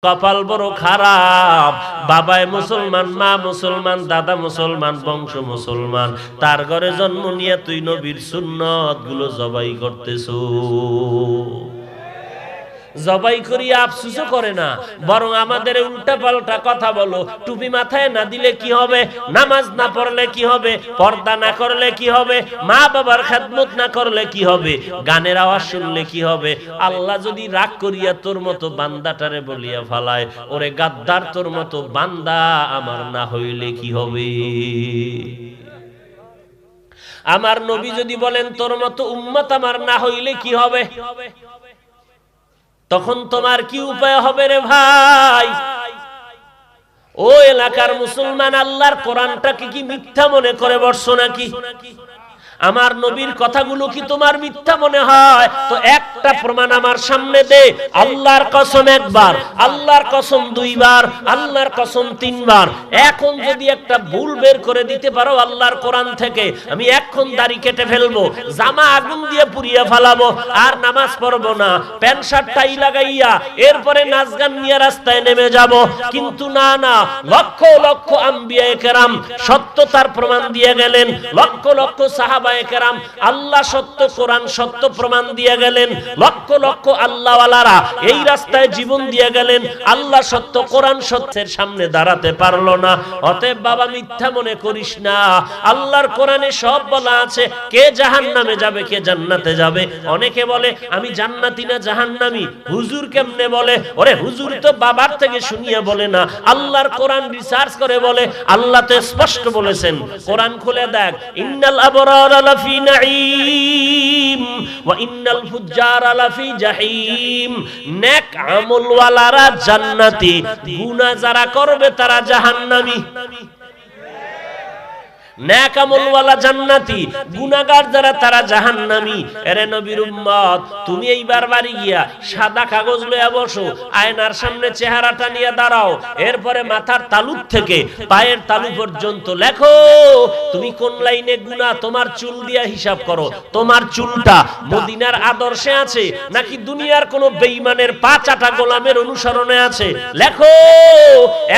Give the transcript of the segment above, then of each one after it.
কপাল বড় খারাপ, বাবাই মুসলমান, মা মুসলমান, দাদা মুসলমান, বংশ মুসলমান, তার ঘরে জন্ম নিয়ে তুই নবীর সুন্নত গুলো জবাই করতেছো। জবাই করিয়া আফসোসও করে না, বরং আমাদের উল্টা পাল্টা কথা বলো। টুপি মাথায় না দিলে কি হবে, নামাজ না পড়লে কি হবে, পর্দা না করলে কি হবে, মা বাবার খেদমত না করলে কি হবে, গানের আওয়াজ শুনলে কি হবে। আল্লাহ যদি রাগ করিয়া তোর মতো বান্দাটারে বলিয়া ফালায়, ওরে গাদ্দার তোর মতো বান্দা আমার না হইলে কি হবে। আমার নবী যদি বলেন তোর মতো উম্মত আমার না হইলে কি হবে, তখন তোমার কি উপায় হবে রে ভাই? ও এলাকার মুসলমান, আল্লাহর কোরআনটাকে কি মিথ্যা মনে করে বসছো নাকি? আমার নবীর কথাগুলো কি তোমার মিথ্যা মনে হয়? তো একটা প্রমাণ আমার সামনে দে। আল্লাহর কসম একবার, আল্লাহর কসম দুইবার, আল্লাহর কসম তিনবার। এখন যদি একটা ভুল বের করে দিতে পারো আল্লাহর কোরআন থেকে, আমি এখন দাড়ি কেটে ফেলবো, জামা আগুন দিয়ে পুড়িয়ে ফেলাবো, আর নামাজ পড়বো না, প্যান্ট শার্ট টাই লাগাইয়া এরপরে নাচ গান নিয়ে রাস্তায় নেমে যাব। কিন্তু না না, লক্ষ লক্ষ আম্বিয়া কেরাম সত্যতার প্রমাণ দিয়ে গেলেন, লক্ষ লক্ষ সাহাবা কেরাম আল্লাহ সত্য, কোরআন সত্য প্রমাণ দিয়ে গেলেন, লক্ষ লক্ষ আল্লাহওয়ালারা এই রাস্তায় জীবন দিয়ে গেলেন, আল্লাহ সত্য, কোরআন সত্যের সামনে দাঁড়াতে পারলো না। অতএব বাবা মিথ্যা মনে করিস না, আল্লাহর কোরআনে সব বলা আছে কে জাহান্নামে যাবে কে জান্নাতে যাবে। অনেকে বলে আমি জান্নাতি না জাহান্নামী, হুজুর কেমনে বলে? ওরে হুজুর তো বাবার থেকে শুনিয়ে বলে না, আল্লাহর কোরআন রিসার্চ করে বলে। আল্লাহ তো স্পষ্ট বলেছেন, কোরআন খুলে দেখ, ইন্নাল আবরার লাফি নাঈম ওয়া ইন্নাল ফুজ্জারা লাফি জাহিম। নেক আমলওয়ালারা জান্নাতি, গুনাহ যারা করবে তারা জাহান্নামী। নেক আমলওয়ালা জান্নাতি, গুনাহগার যারা তারা জাহান্নামী। এরে নবীর উম্মত, তুমি এইবার বাড়ি গিয়া সাদা কাগজ লইয়া বসো, আয়নার সামনে চেহারাটা নিয়ে দাঁড়াও, এরপরে মাথার তালু থেকে পায়ের তালু পর্যন্ত লেখো তুমি কোন লাইনে গুনাহ। তোমার চুল দিয়া হিসাব করো, তোমার চুলটা মদিনার আদর্শে আছে নাকি দুনিয়ার কোন বেঈমানের পাঁচাটা গোলামের অনুসরণে আছে। লেখো,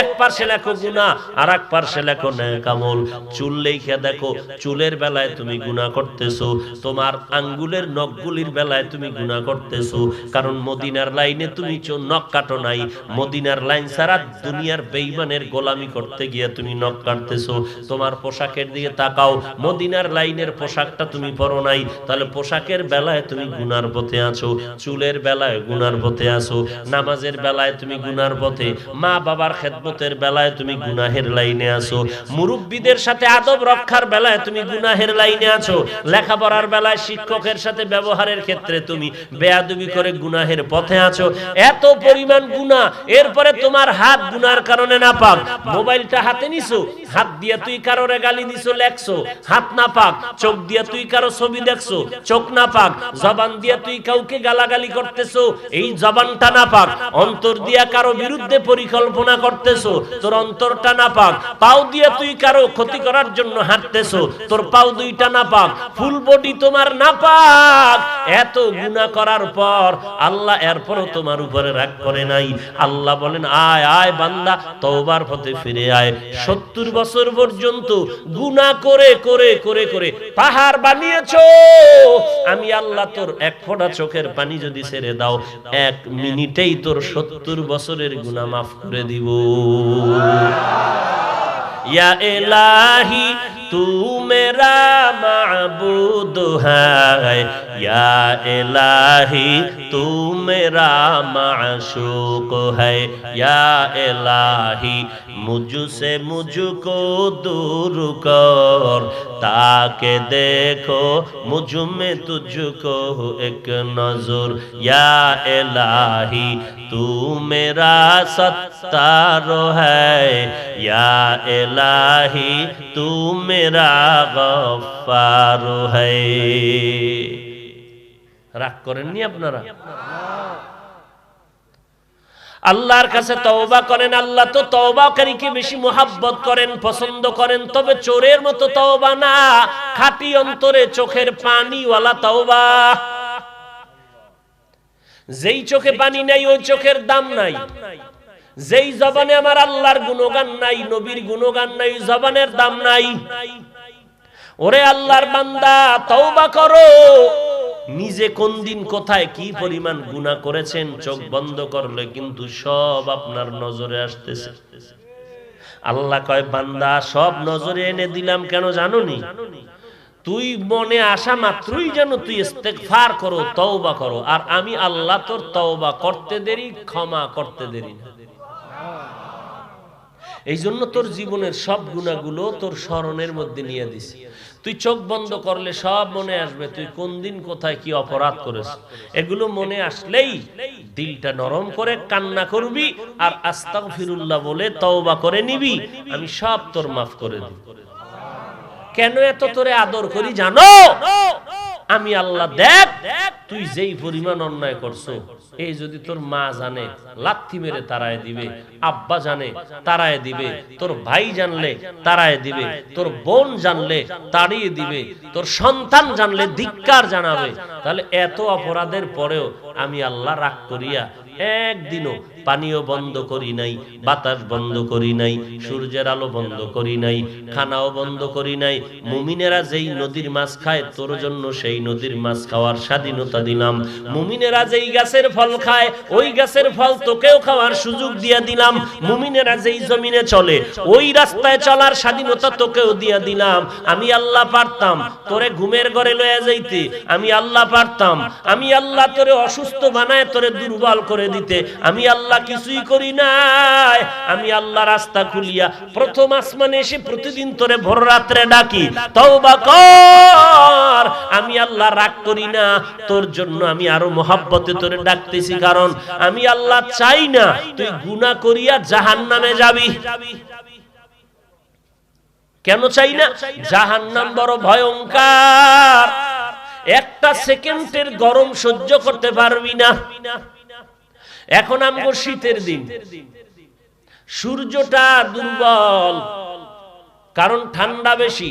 এক পাশে লেখো গুনাহ, আর এক পাশে লেখো নেক আমল। চুল লেখা দেখো, চুলের বেলায় তুমি গুনাহ করতেছো, তোমার আঙ্গুলের নখগুলির বেলায় তুমি গুনাহ করতেছো, কারণ মদিনার লাইনে তুমি নখ কাটো নাই। মদিনার লাইন ছাড়া দুনিয়ার বেঈমানের গোলামি করতে গিয়ে তুমি নখ কাটতেছো। তোমার পোশাকের দিকে তাকাও, মদিনার লাইনের পোশাকটা তুমি পরো নাই, তাহলে পোশাকের বেলায় তুমি গুনার পথে আছো, চুলের বেলায় গুনার পথে আছো, নামাজের বেলায় তুমি গুনার পথে, মা বাবার খেদমতের বেলায় তুমি গুনাহের লাইনে আছো, মুরব্বিদের সাথে আদব রক্ষার বেলায় তুমি গুনাহের লাইনে আছো, লেখাপড়ার বেলায় শিক্ষকের সাথে ব্যবহারের ক্ষেত্রে তুমি বেয়াদবি করে গুনাহের পথে আছো। এত পরিমাণ গুনাহ, এরপরে তোমার হাত গুনার কারণে নাপাক। মোবাইলটা হাতে নিছো, হাত দিয়া তুই কারোরে গালি দিছো, লেখছো, হাত নাপাক। চোখ দিয়া তুই কারো ছবি দেখছো, চোখ নাপাক। জবান দিয়া তুই কাউকে গালাগালি করতেছো, এই জবানটা নাপাক। অন্তর দিয়া কারো বিরুদ্ধে পরিকল্পনা করতেছো, তোর অন্তরটা নাপাক। পাও দিয়া তুই কারো ক্ষতি করার জন্য হাঁটতেছো, তোর পাও দুইটা নাপাক, ফুল বডি তোমার নাপাক। এত গুনাহ করার পর আল্লাহ এরপরও তোমার উপরে রাগ করে নাই। আল্লাহ বলেন, আয় আয় বান্দা, তওবার পথে ফিরে আয়। 70 বছর পর্যন্ত গুনাহ করে করে করে করে পাহাড় বানিয়েছো, আমি আল্লাহ তোর এক ফোঁটা চোখের পানি যদি ছেড়ে দাও, 1 মিনিটেই তোর 70 বছরের গুনাহ মাফ করে দিব। या इलाही तू मेरा माबूद है, या इलाही तू मेरा माशूक है, या इलाही मुझसे मुझको दूर कर, ताके देखो मुझ में तुझको एक नजर, या इलाही तू मेरा सत्तार है, या इलाही तू मेरा गफ्फार है। রাগ করেননি আপনারা? আল্লাহর কাছে তওবা করেন, আল্লাহ তো তওবাকারীকে বেশি মুহাব্বত করেন, পছন্দ করেন। তবে চোরের মতো তওবা না, খাঁটি অন্তরে চোখের পানিওয়ালা তওবা। যেই চোখে পানি নাই ওই চোখের দাম নাই। যেই জবানে আমার আল্লাহর গুণগান নাই, নবীর গুণগান নাই, জবানের দাম নাই। ওরে আল্লাহর বান্দা, তওবা করো। নিজে কোন দিন কোথায় কি পরিমাণ গুনাহ করেছেন চোখ বন্ধ করলে কিন্তু সব আপনার নজরে আসতেছে। আল্লাহ কয়, বান্দা সব নজরে এনে দিলাম কেন জানোনি? তুই মনে আসা মাত্রই যেন তুই ইস্তেগফার করো, তওবা করো, আর আমি আল্লাহ তোর তওবা করতে দেরি, ক্ষমা করতে দেরি না। এই জন্য তোর জীবনের সব গুনাহগুলো তোর স্মরণের মধ্যে নিয়ে দিছি। তুই চোখ বন্ধ করলে সব মনে আসবে, তুই কোন দিন কোথায় কি অপরাধ করেছিস। এগুলো মনে আসলেই দিলটা নরম করে কান্না করবি আর আস্তাগফিরুল্লাহ বলে তওবা করে নিবি, আমি সব তোর মাফ করে দিব। কেন এত তোরে আদর করি জানো? আমি আল্লাহ, দেখ তুই যেই পরিমাণ অন্যায় করছো, এই যদি তোর মা জানে লাথি মেরে তাড়ায় দিবে, আব্বা জানে তাড়ায় দিবে, তোর ভাই জানলে তাড়ায় দিবে, তোর বোন জানলে তাড়িয়ে দিবে, তোর সন্তান জানলে ধিক্কার জানাবে, তাহলে এত অপরাধের পরেও আমি আল্লাহ রাগ করিয়া একদিনও পানিও বন্ধ করি নাই, বাতাস বন্ধ করি নাই, সূর্যের আলো বন্ধ করি নাই, খানাও বন্ধ করি নাই। মুমিনেরা যেই নদীর মাছ খায় তোর জন্য সেই নদীর মাছ খাওয়ার স্বাধীনতা দিলাম। মুমিনেরা যেই গাছের ফল খায় ওই গাছের ফল তোকেও খাওয়ার সুযোগ দিয়া দিলাম। মুমিনেরা যেই জমিনে চলে ওই রাস্তায় চলার স্বাধীনতা তোকেও দিয়া দিলাম। আমি আল্লাহ পারতাম তোরে ঘুমের ঘরে লয়ে যাইতে, আমি আল্লাহ পারতাম, আমি আল্লাহ তোরে অসুস্থ বানায় তোরে দুর্বল করে দিতে, আমি আল্লাহ কিছুই করি নাই। আমি আল্লাহ রাস্তা খুলিয়া প্রথম আসমানে এসে প্রতিদিন তোরে ভোর রাত্রে ডাকি, তওবা কর। আমি আল্লাহ রাগ করি না, তোর জন্য আমি আরো মহব্বতে তোরে ডাকতেছি, কারণ আমি আল্লাহ চাই না তুই গুনাহ করিয়া জাহান্নামে যাবি। কেন চাই না? জাহান্নাম বড় ভয়ঙ্কর, একটা সেকেন্ডের গরম সহ্য করতে পারবি না। এখন আমগো শীতের দিন, সূর্যটা দুর্বল, কারণ ঠান্ডা বেশি।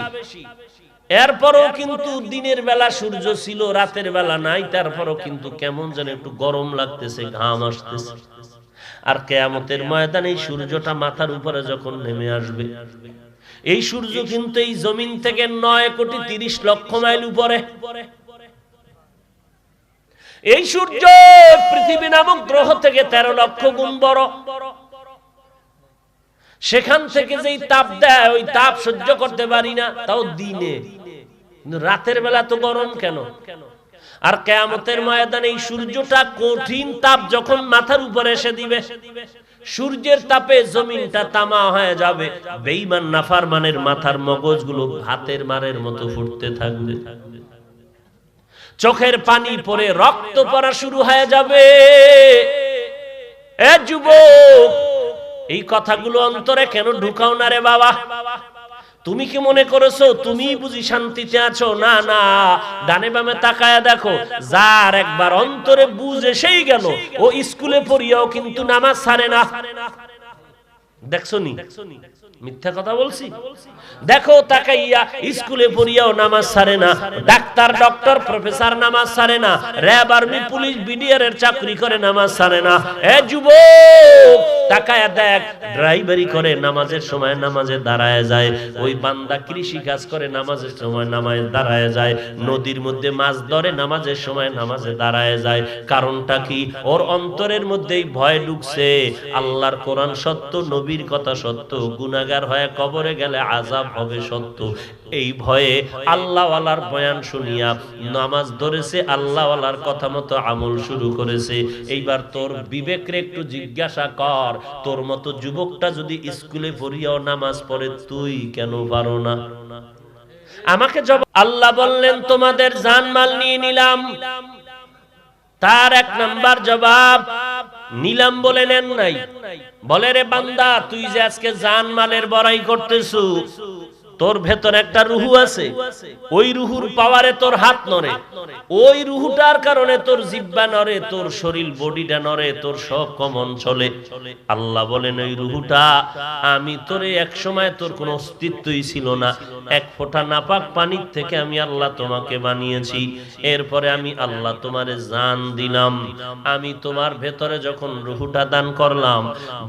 এরপরও কিন্তু দিনের বেলা সূর্য ছিল, রাতের বেলা নাই, তারপরও কিন্তু কেমন যেন একটু গরম লাগতেছে, ঘাম আসতেছে। আর কিয়ামতের ময়দানে এই সূর্যটা মাথার উপরে যখন নেমে আসবে, এই সূর্য কিন্তু এই জমিন থেকে 9,30,00,000 মাইল উপরে। এই সূর্য পৃথিবী নামক গ্রহ থেকে 13 লক্ষ গুণ বড়। সেখান থেকে যেই তাপ দেয় ওই তাপ সহ্য করতে পারি না, তাও দিনে। রাতের বেলা তো গরম কেন? আর কিয়ামতের ময়দানে এই সূর্যটা কঠিন তাপ যখন মাথার উপরে এসে দিবে, সূর্যের তাপে জমিনটা তামা হয়ে যাবে। বেঈমান নাফরমানের মাথার মগজগুলো ভাতের মারের মতো ফুটতে থাকবে, চোখের পানি পড়ে রক্ত পড়া শুরু হয়ে যাবে। এ যুবক, এই কথাগুলো অন্তরে কেন ঢুকাও না রে বাবা? তুমি কি মনে করেছো তুমি বুঝি শান্তিতে আছো? না না, ডানে বামে তাকায়া দেখো, যার একবার অন্তরে বুঝ এসেই গেল ও স্কুলে পড়িয়াও কিন্তু নামাজ ছাড়ে না। দেখছনি? মিথ্যা কথা বলছি? দেখো তাকাইয়া, স্কুলে পড়িয়াও নামাজ ছাড়ে না, ডাক্তার, ডক্টর, প্রফেসর নামাজ ছাড়ে না, র‍্যাব, আর্মি, পুলিশ, বিডিআর এর চাকরি করে নামাজ ছাড়ে না। এ যুবক, তাকায়া দেখ, ড্রাইভারি করে নামাজের সময় নামাজে দাঁড়ায় যায়, ওই বান্দা কৃষি কাজ করে নামাজের সময় নামাজে দাঁড়ায় যায়, নদীর মধ্যে মাছ ধরে নামাজের সময় নামাজে দাঁড়ায় যায়। কারণটা কি? ওর অন্তরের মধ্যেই ভয় ঢুকছে, আল্লাহর কোরআন সত্য, নবীর কথা সত্য, গুনাহগার হয়ে কবরে গেলে আযাব হবে সত্য। এই ভয়ে আল্লাহওয়ালার বয়ান শুনিয়া নামাজ ধরেছে, আল্লাহওয়ালার কথা মতো আমল শুরু করেছে। এইবার তোর বিবেকরে একটু জিজ্ঞাসা কর, তোর মতো যুবকটা যদি স্কুলে পড়িয়াও নামাজ পড়ে, তুই কেন পারো না? আমাকে জবাব, আল্লাহ বললেন তোমাদের জানমাল নিয়ে নিলাম। তার 1 নাম্বার জবাব, নিলাম বলে নেন নাই। বলে রে বান্দা, তুই যে আজকে জানমালের বড়াই করতেছু, তোর ভেতর একটা রুহু আছে, ওই রুহুর পাওয়ারে তোর হাত নড়ে, ওই রুহুটার কারণে তোর জিহ্বা নড়ে, তোর শরীর বডিটা নড়ে, তোর সব কমন চলে। আল্লাহ বলেন ওই রুহুটা আমি তোরে এক সময় তোর কোনো অস্তিত্বই ছিল না, এক ফোঁটা নাপাক পানির থেকে আমি আল্লাহ তোমাকে বানিয়েছি, এরপরে আমি আল্লাহ তোমারে জান দিলাম। আমি তোমার ভেতরে যখন রুহুটা দান করলাম,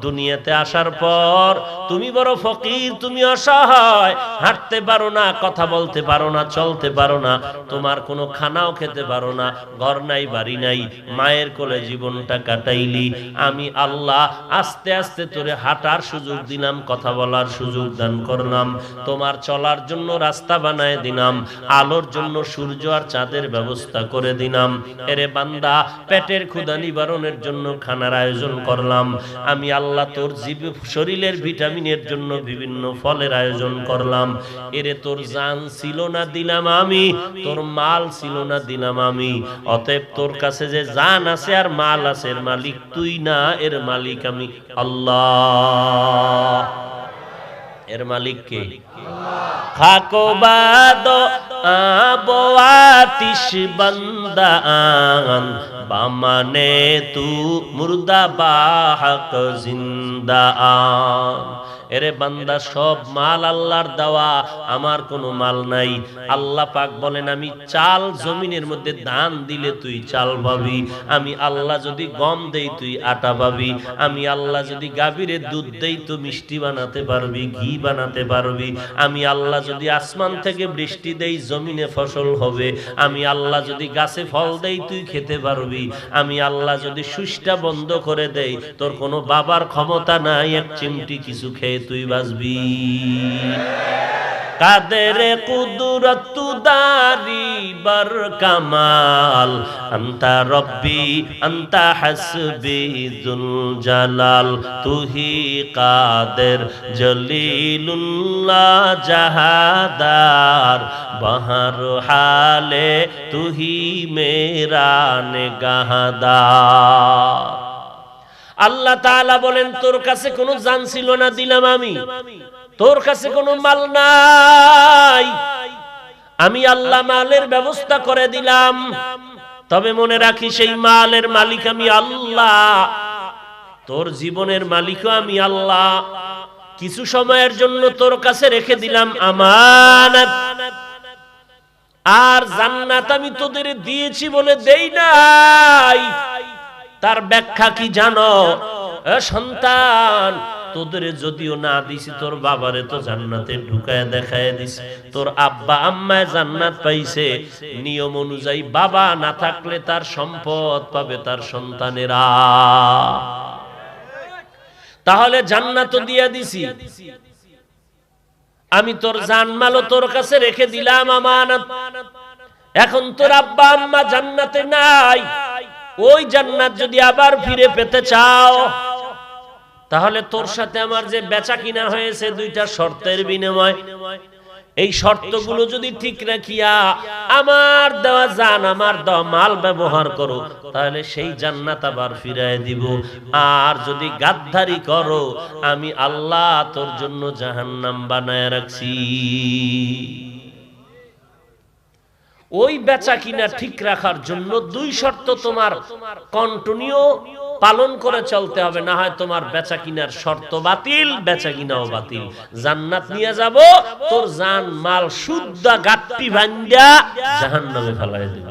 দুনিয়াতে আসার পর তুমি বড় ফকির, তুমি অসহায়, হাঁটতে পারো না, কথা বলতে পারো না, চলতে পারো না, তোমার কোনো খানাও খেতে পারো না, ঘর নাই বাড়ি নাই, মায়ের কোলে জীবনটা কাটাইলি। আমি আল্লাহ আস্তে আস্তে তোরে হাঁটার সুযোগ দিলাম, কথা বলার সুযোগ দান করলাম, তোমার চলার জন্য রাস্তা বানায় দিলাম, আলোর জন্য সূর্য আর চাঁদের ব্যবস্থা করে দিলাম। এরে বান্দা, পেটের ক্ষুধা নিবারণের জন্য খানার আয়োজন করলাম। আমি আল্লাহ তোর জীব শরীরের ভিটামিনের জন্য বিভিন্ন ফলের আয়োজন করলাম। এরে তোর জান ছিল না দিলাম আমি, তোর মাল ছিল না দিলাম আমি। অতএব তোর কাছে যে জান আছে আর মাল আছে, এর মালিক তুই না, এর মালিক আমি আল্লাহ। এর মালিক কে? খাকো বাদ আবো আতিশ বান্দা আন, বামানে তু মুর্দা বাহক জিন্দা আন। এরে বান্দা, সব মাল আল্লাহর দেওয়া, আমার কোনো মাল নাই। আল্লাহ পাক বলেন আমি চাল জমিনের মধ্যে দান দিলে তুই চাল পাবি, আমি আল্লাহ যদি গম দেই তুই আটা পাবি, আমি আল্লাহ যদি গাভীরে দুধ দেই তো মিষ্টি বানাতে পারবি, ঘি বানাতে পারবি, আমি আল্লাহ যদি আসমান থেকে বৃষ্টি দেই জমিনে ফসল হবে, আমি আল্লাহ যদি গাছে ফল দেই তুই খেতে পারবি, আমি আল্লাহ যদি সুষ্টা বন্ধ করে দেই তোর কোনো বাবার ক্ষমতা নাই এক চিমটি কিছু খেয়ে তুই বাঁচবি। কাদের কুদরত দারি বর কামাল, আন্তা রব্বি আন্তা হাসবি যুল জালাল, তুহি কাদের জলিলুল্লাহ জাহাদার, বহর হালে তুহি মেরা নিগাহদার। আল্লাহ তাআলা বলেন তোর কাছে কোনো জান ছিল না দিলাম আমি, তোর কাছে কোনো মাল নাই, আমি আল্লাহ মালের ব্যবস্থা করে দিলাম। তবে মনে রাখি সেই মালের মালিক আমি আল্লাহ, তোর জীবনের মালিকও আমি আল্লাহ। কিছু সময়ের জন্য তোর কাছে রেখে দিলাম আমানত, আর জান্নাত আমি তোদের দিয়েছি বলে দেই নাই। তার ব্যাখ্যা কি জানো? সন্তান, তোদের যদিও না দিছি, তোর বাবারে তো জান্নাতে ঢুকায় দেখায় দিছি। তোর আব্বা আম্মায় জান্নাত পাইছে, নিয়ম অনুযায়ী বাবা না থাকলে তার সম্পদ পাবে তার সন্তানেরা। তাহলে জান্নাত দিয়া দিছি, আমি তোর জানমালও তোর কাছে রেখে দিলাম আমানত। এখন তোর আব্বা আম্মা জান্নাতে নাই, ওই জান্নাত যদি আবার ফিরে পেতে চাও, তাহলে তোর সাথে আমার যে বেচা কিনা হয়েছে দুইটা শর্তের বিনিময়, এই শর্তগুলো যদি ঠিক রাখিয়া আমার দেওয়া জান, আমার দেওয়া মাল ব্যবহার করো, তাহলে সেই জান্নাত আবার ফিরায় দিব। আর যদি গাদ্দারি করো, আমি আল্লাহ তোর জন্য জাহান্নাম বানায় রাখছি। ওই বেচা কিনা ঠিক রাখার জন্য দুই শর্ত তোমার কন্টিনিউ পালন করে চলতে হবে, না হয় তোমার বেচা কিনার শর্ত বাতিল, বেচা কিনাও বাতিল। জান্নাত নিয়ে যাব, তোর জান মাল শুদ্ধ গাট্টি ভাঙ্গা জাহান্নামে ফেলায় দেব।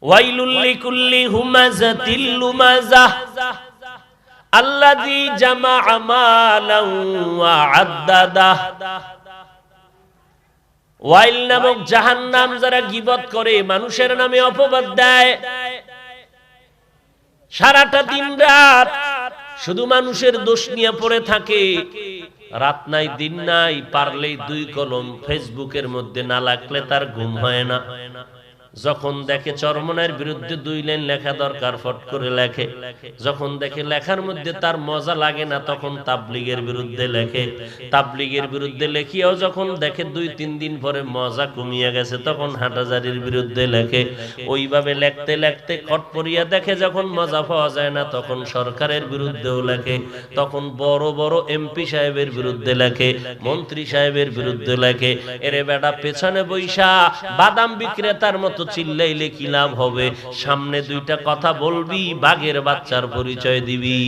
ওয়াইলুল লিকুল্লি হুমাযাতিল লুমাযাহ আল্লাযী জামাআ মালান ওয়া আদ্দাদাহ। ওয়াইল নামক জাহান্নাম যারা গীবত করে, মানুষের নামে অপবাদ দেয়, সারাটা দিন রাত শুধু মানুষের দোষ নিয়ে পড়ে থাকে, রাত নাই দিন নাই, পারলেই দুই কলম ফেসবুকের মধ্যে না লাগলে তার ঘুম হয় না। যখন দেখে চরমনায়ের বিরুদ্ধে 2 লাইন লেখা দরকার ফট করে লেখে, যখন দেখে লেখার মধ্যে তার মজা লাগে না তখন তাবলীগের বিরুদ্ধে লেখে, তাবলীগের বিরুদ্ধে লেখিয়াও যখন দেখে 2-3 দিন পরে মজা কমিয়ে গেছে তখন হাটাজারির বিরুদ্ধে লেখে। ওইভাবে লিখতে লিখতে খটপড়িয়া দেখে যখন মজা পাওয়া যায় না তখন সরকারের বিরুদ্ধেও লেখে, তখন বড় বড় এমপি সাহেবের বিরুদ্ধে লেখে, মন্ত্রী সাহেবের বিরুদ্ধে লেখে। এরে বেটা পেছনে বৈশা বাদাম বিক্রেতার মতো চিল্লাইলে কি লাভ হবে? সামনে 2টা কথা বলবি, বাঘের বাচ্চার পরিচয় দিবি।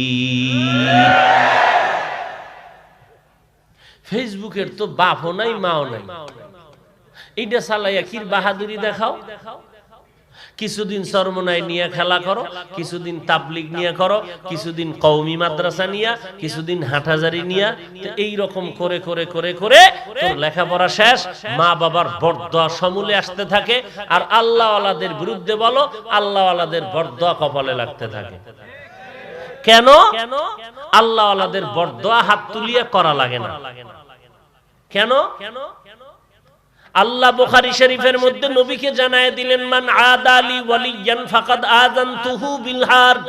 ফেসবুকের তো বাপও নাই মাও নাই, এইটা চালাইয়া কি বাহাদুরি দেখাও। কিছুদিন চরমনাই নিয়ে খেলা করো, কিছুদিন তাবলীগ নিয়ে করো, কিছুদিন কওমি মাদ্রাসা নিয়ে, কিছুদিন হাটহাজারি নিয়ে, এই রকম করে করে করে করে তোর লেখাপড়া শেষ, মা বাবার বরদোয়া সমূলে আসতে থাকে, আর আল্লাহওয়ালাদের বিরুদ্ধে বলো, আল্লাহওয়ালাদের বরদোয়া কপালে লাগতে থাকে। কেন? আল্লাহওয়ালাদের বরদোয়া হাত তুলিয়ে করা লাগে না। কেন? আল্লাহ বুখারী শরীফের মধ্যে নবীকে জানায় দিলেন, মান আদালি ওয়ালিয়ান ফাকাদ আযানতুহু বিল হারব।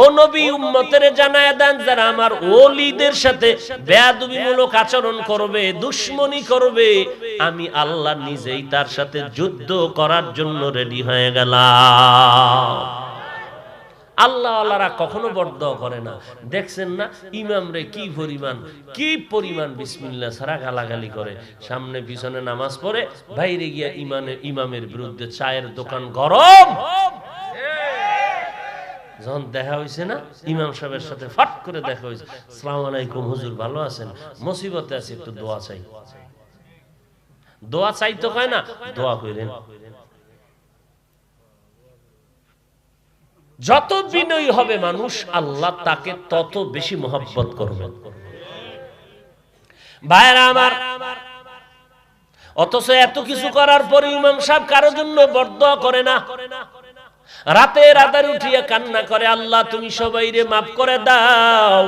ও নবী, উম্মতের জানায় দেন যারা আমার ওলিদের সাথে বেয়াদবিমূলক আচরণ করবে, দুশমনি করবে, আমি আল্লাহ নিজেই তার সাথে যুদ্ধ করার জন্য রেডি হয়ে গেলাম। আল্লাহওয়ালারা কখনো বরদোয়া করে না। দেখছেন না ইমামরে কি পরিমাণ বিসমিল্লাহ ছাড়া গালাগালি করে, সামনে পিছনে নামাজ পড়ে, বাইরে গিয়া ইমামের বিরুদ্ধে চায়ের দোকান গরম। যখন দেখা হয়েছে না ইমাম সাহেবের সাথে ফাট করে দেখা হয়েছে, আসসালামু আলাইকুম হুজুর, ভালো আছেন? মুসিবতে আছে, একটু দোয়া চাই। দোয়া চাই তো কয় না, দোয়া কইরেন। যত বিনয়ী হবে মানুষ, আল্লাহ তাকে তত বেশি মহব্বত করবেন। ভাইরা আমার, অথচ এত কিছু করার পরে ইমাম সাহেব কারো জন্য বরদোয়া করে না। রাতের আধারে উঠিয়া কান্না করে, আল্লাহ তুমি সবাইরে মাফ করে দাও,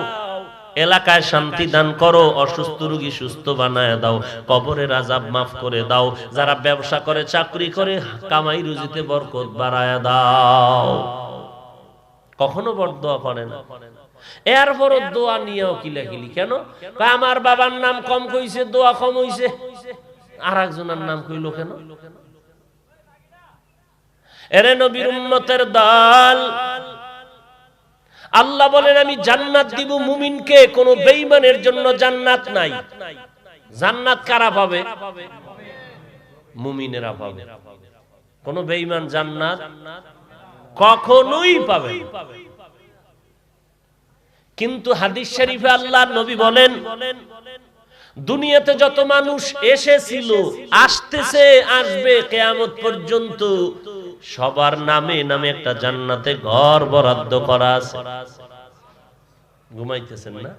এলাকায় শান্তি দান করো, অসুস্থ রোগী সুস্থ বানায় দাও, কবরের আযাব মাফ করে দাও, যারা ব্যবসা করে চাকরি করে কামাই রুজিতে বরকত বাড়ায় দাও। কখনো বরদোয়া করে না। এরপরও দোয়া নিয়েও কিলাকিলি কেন? আমার বাবার নাম কম কইছে, দোয়া কম হইছে, আর একজনের নাম কইলো কেন? এরে নবীর উম্মতের দল, আল্লাহ বলেন আমি জান্নাত দিব মুমিনকে, কোন বেঈমানের জন্য জান্নাত নাই। জান্নাত কারা পাবে? মুমিনেরা পাবে। কোন বেঈমান জান্নাত কখনোই পাবে। কিন্তু হাদিস শরীফে আল্লাহর নবী বলেন, দুনিয়াতে যত মানুষ এসেছিল, আসতেছে, আসবে কিয়ামত পর্যন্ত, সবার নামে নামে একটা জান্নাতে ঘর বরাদ্দ করা আছে। ঘুমাইতেছেন না?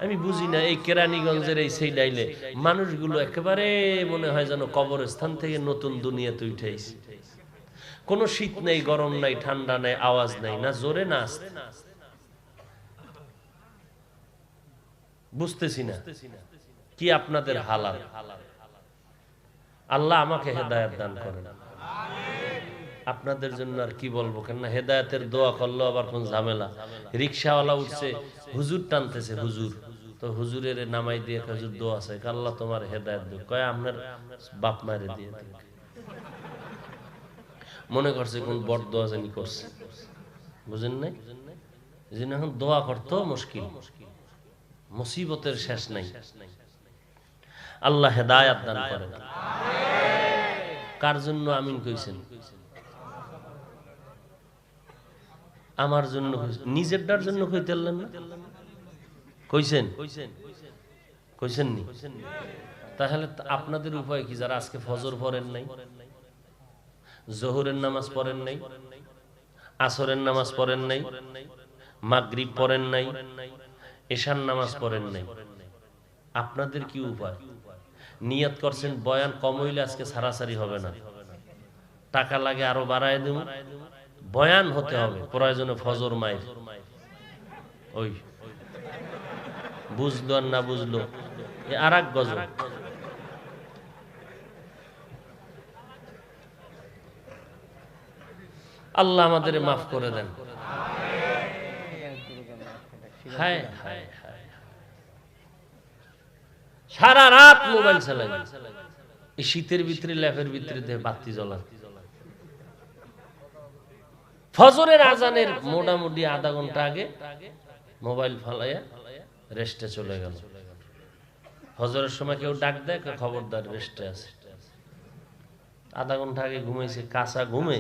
আমি বুঝি না এই কেরানীগঞ্জের এই সেই ডাইলে মানুষগুলো একেবারে মনে হয় যেন কবরস্থান থেকে নতুন দুনিয়াতে উঠেছে। কোনো শীত নেই, গরম নাই, ঠান্ডা নাই, আওয়াজ নাই, না জোরে না আস্তে। বুঝতেছি না কি আপনাদের হালাল। আল্লাহ আমাকে হেদায়েত দান করেন। আপনাদের জন্য আর কি বলবো, কেন হেদায়েতের দোয়া করলো আবার কোন ঝামেলা। রিকশাওয়ালা উঠছে, হুজুর টানতেছে, হুজুর তো হুজুরের নামাই দিয়ে হুজুর দোয়া আছে, আল্লাহ তোমার হেদায়েত দিও, কয় আপনার বাপ মায়ের দিয়ে দিন। মনে করছে কোন বড় দোয়া জানি করছে, বুঝেন নাই? এখন দোয়া করতে মুশকিল, মুসিবতের শেষ নাই। আল্লাহ হেদায়েত দান করেন। কার জন্য আমিন কইছেন? আমার জন্য, নিজেরটার জন্য কইতেলেন না? কইছেন? কইছেন নি? তাহলে আপনাদের উপায় কি? যারা আজকে ফজর পড়েন নাই, জোহরের নামাজ পড়েন নাই, আসরের নামাজ পড়েন নাই, মাগরিব পড়েন নাই, এশার নামাজ পড়েন নাই, আপনাদের কি উপায়? নিয়ত করছেন বয়ান কম হইলে আজকে সারাসারি হবে না, টাকা লাগে আরো বাড়ায় দেব, বয়ান হতে হবে, প্রয়োজনে ফজর মাইল। ওই বুঝলো আর না বুঝলো আর এক গজল। আল্লাহ আমাদের মাফ করে দেন। হায় হায় হায়, সারা রাত মোবাইল চালাই, এই শীতের ভিতরে ল্যাপের ভিতরে বাতি জ্বলা। ফজরের আজানের মোটামুটি আধা ঘন্টা আগে মোবাইল ফালাইয়া রেস্টে চলে গেল। ফজরের সময় কেউ ডাক দেয়, খবরদার রেস্টে আছে। আধা ঘন্টা আগে ঘুমাইছে, কাঁচা ঘুমে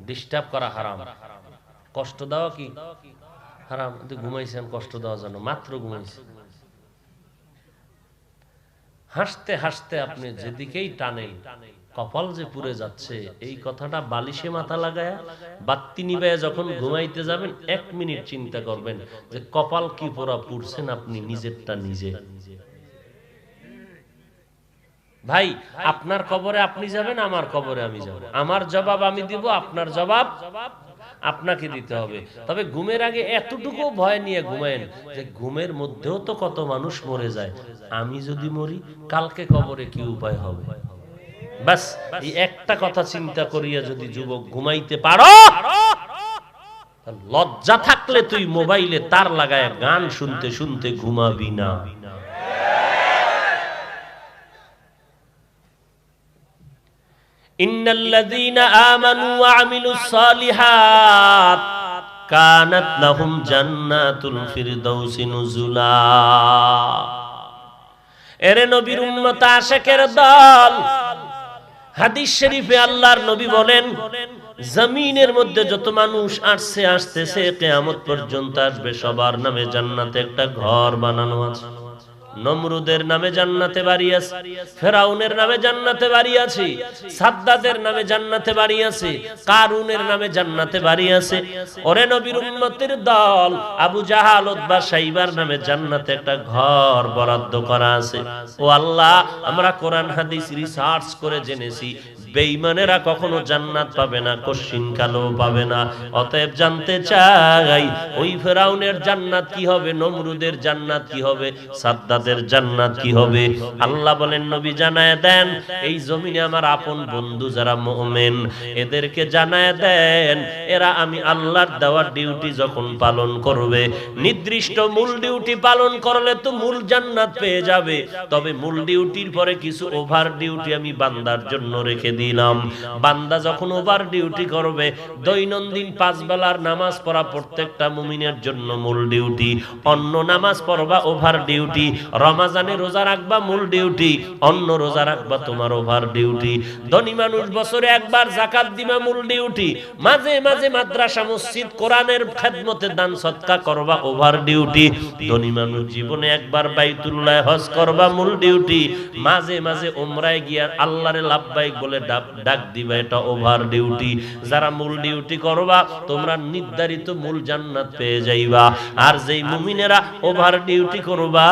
ডিস্টার্ব করা হারাম, কষ্ট দেওয়া কি হারাম। ঘুমাইছেন কষ্ট দেওয়া যেন, মাত্র ঘুমাইছে। হাসতে হাসতে আপনি যেদিকেই টানেন কপাল যে পুড়ে যাচ্ছে, এই কথাটা বালিশে মাথা লাগায়া বাতি নিবায়া যখন ঘুমাইতে যাবেন 1 মিনিট চিন্তা করবেন যে কপাল কি পোড়া পুড়ছেন আপনি নিজেরটা নিজে। ভাই, আপনার কবরে আপনি যাবেন, আমার কবরে আমি যাব। আমার জবাব আমি দিব, আপনার জবাব আপনাকে দিতে হবে। তবে ঘুমের আগে এতটুকু ভয় নিয়ে ঘুমায়েন যে ঘুমের মধ্যেও তো কত মানুষ মরে যায়, আমি যদি মরি কালকে কবরে কি উপায় হবে। বাস এই একটা কথা চিন্তা করিয়া যদি যুবক ঘুমাইতে পারো, লজ্জা থাকলে তুই মোবাইলে তার লাগায় গান শুনতে শুনতে ঘুমাবি না। ইন্নাল্লাযীনা আমানু ওয়া আমিলুস সালিহাত কানাত লাহুম জান্নাতুল ফিরদাউসি নুজুলা। এরে নবীর উম্মত আশিকের দল, হাদিস শরীফে আল্লাহর নবী বলেন, জমিনের মধ্যে যত মানুষ আসতেছে কিয়ামত পর্যন্ত আসবে, সবার নামে জান্নাতে একটা ঘর বানানো আছে। নমরুদের নামে জান্নাতে বাড়ি আছে, ফেরাউনের নামে জান্নাতে বাড়ি আছে, সাদ্দাদের নামে জান্নাতে বাড়ি আছে, কারুনের নামে জান্নাতে বাড়ি আছে। ওরে নবীর উম্মতের দল, আবু জাহাল, উতবা, শাইবার নামে জান্নাতে একটা ঘর বরাদ্দ করা আছে। ও আল্লাহ, আমরা কোরআন হাদিস রিসার্চ করে জেনেছি বেঈমানেরা কখনো জান্নাত পাবে না, কশিন কালো পাবে না। অতএব জানতে চাই ওই ফেরাউনের জান্নাত কি হবে, নমরুদের জান্নাত কি হবে, সাদ্দাদের জান্নাত কি হবে। আল্লাহ বলেন, নবী জানায় দেন, এই জমিনে আমার আপন বন্ধু যারা মুমিন, এদেরকে জানায় দেন, এরা আমি আল্লাহর দেওয়া ডিউটি যখন পালন করবে, নির্দিষ্ট মূল ডিউটি পালন করলে তো মূল জান্নাত পেয়ে যাবে। তবে মূল ডিউটির পরে কিছু ওভার ডিউটি আমি বান্দার জন্য রেখে দিলাম। বান্দা যখন ওভার ডিউটি করবে, দৈনন্দিন 5 বেলার নামাজ পড়া প্রত্যেকটা মুমিনের জন্য মূল ডিউটি, অন্য নামাজ পড়বা ওভার ডিউটি, রমাজানে রোজা রাখবা মূল ডিউটি, অন্য রোজা রাখবা তোমার ওভার ডিউটি, ধনী মানুষ বছরে একবার যাকাত দিবা মূল ডিউটি, মাঝে মাঝে মাদ্রাসা মসজিদ কোরআনের খেদমতে দান সদকা করবা ওভার ডিউটি, ধনী মানুষ জীবনে একবার বাইতুল্লাহ হজ করবা মূল ডিউটি, মাঝে মাঝে উমরায় গিয়া আল্লাহরে লাব্বাইক বলে ডাক দিবা, এটা ওভার ডিউটি। যারা মূল ডিউটি করবা তোমরা নির্ধারিত মূল জান্নাত পেয়ে যাইবা। আর যেই মুমিনেরা ওভার ডিউটি করবা,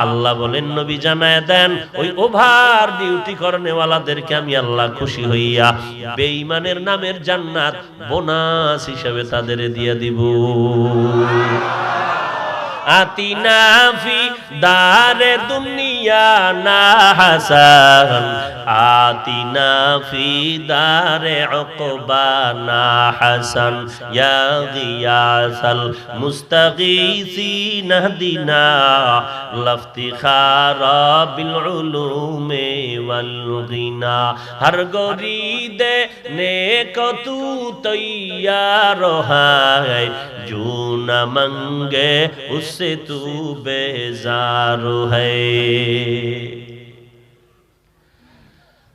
আল্লাহ বলেন, নবী জানায় দেন, ওই ওভার ডিউটি করনেওয়ালাদেরকে আমি আল্লাহ খুশি হইয়া বেঈমানের নামের জান্নাত বোনাস হিসেবে তাদের দিয়ে দিব। আতিনা ফি দারে দুনিয়া না হাসান, আতিনা ফি দারে উকবা না হাসান, ইয়া গিয়াসাল মুস্তাগীসিন দিনা লফতিখারা বিল উলুমে ওয়াল গিনা। হর গরিদে নেক তু তৈয়ার है, जो न मंगे उससे तू बेजार है।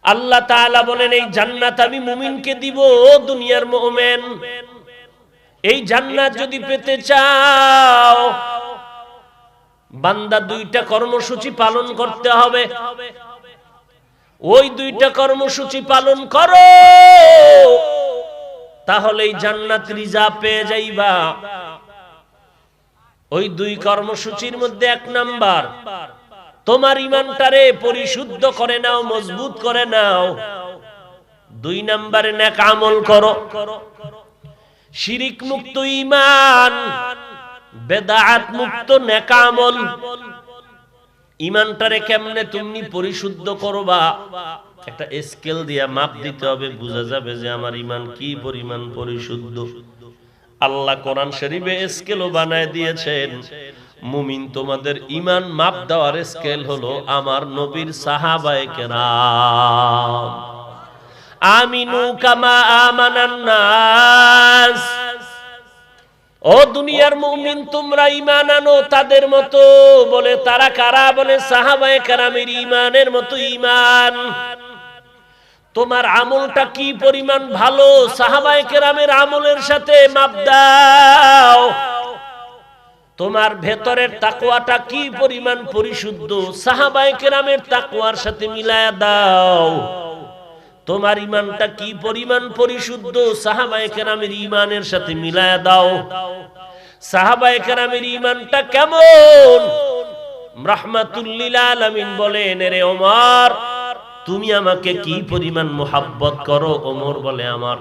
আল্লাহ তাআলা বলেন, এই জান্নাত আমি মুমিনকে দিব। দুনিয়ার মুমিন, এই জান্নাত যদি পেতে চাও, বান্দা 2টা কর্মসূচি পালন করতে হবে। ওই 2টা কর্মসূচি পালন করো, তাহলেই জান্নাত রিজার্ভ পেয়ে যাইবা। ওই 2 কর্মসূচির মধ্যে 1 নাম্বার, তোমার ঈমানটারে পরিশুদ্ধ করে নাও, মজবুত করে নাও। 2 নম্বরে নেক আমল করো। শিরিক মুক্ত ঈমান, বেদাত মুক্ত নেক আমল। ঈমানটারে কেমনে তুমি পরিশুদ্ধ করবা? একটা স্কেল দিয়ে মাপ দিতে হবে, বোঝা যাবে যে আমার ঈমান কি পরিমাণ পরিশুদ্ধ। আল্লাহ কোরআন শরীফে স্কেলও বানায় দিয়েছেন। মুমিন তোমাদের ঈমান মাপ দেওয়ার স্কেল হলো আমার নবীর সাহাবায়ে কেরাম। আমিনু কামা আমানান নাস, ও দুনিয়ার মুমিন তোমরা ঈমান আনো তাদের মতো। বলে তারা কারা? বলে সাহাবায়ে কেরামের ঈমানের মতো ঈমান। তোমার আমলটা কি পরিমাণ ভালো, সাহাবায়ে কেরামের আমলের সাথে মাপ দাও। তোমার ভেতরের তাকওয়াটা কি পরিমাণ পরিশুদ্ধ, সাহাবায়ে কেরামের তাকওয়ার সাথে মিলায়া দাও। তোমার ঈমানটা কি পরিমাণ পরিশুদ্ধ, সাহাবায়ে কেরামের ঈমানের সাথে মিলায়া দাও। সাহাবায়ে কেরামের ঈমানটা কেমন? রাহমাতুল লিল আলামিন বলেন, রে ওমর তুমি আমাকে কি পরিমাণ মুহাব্বত করো? ওমর বলে আমার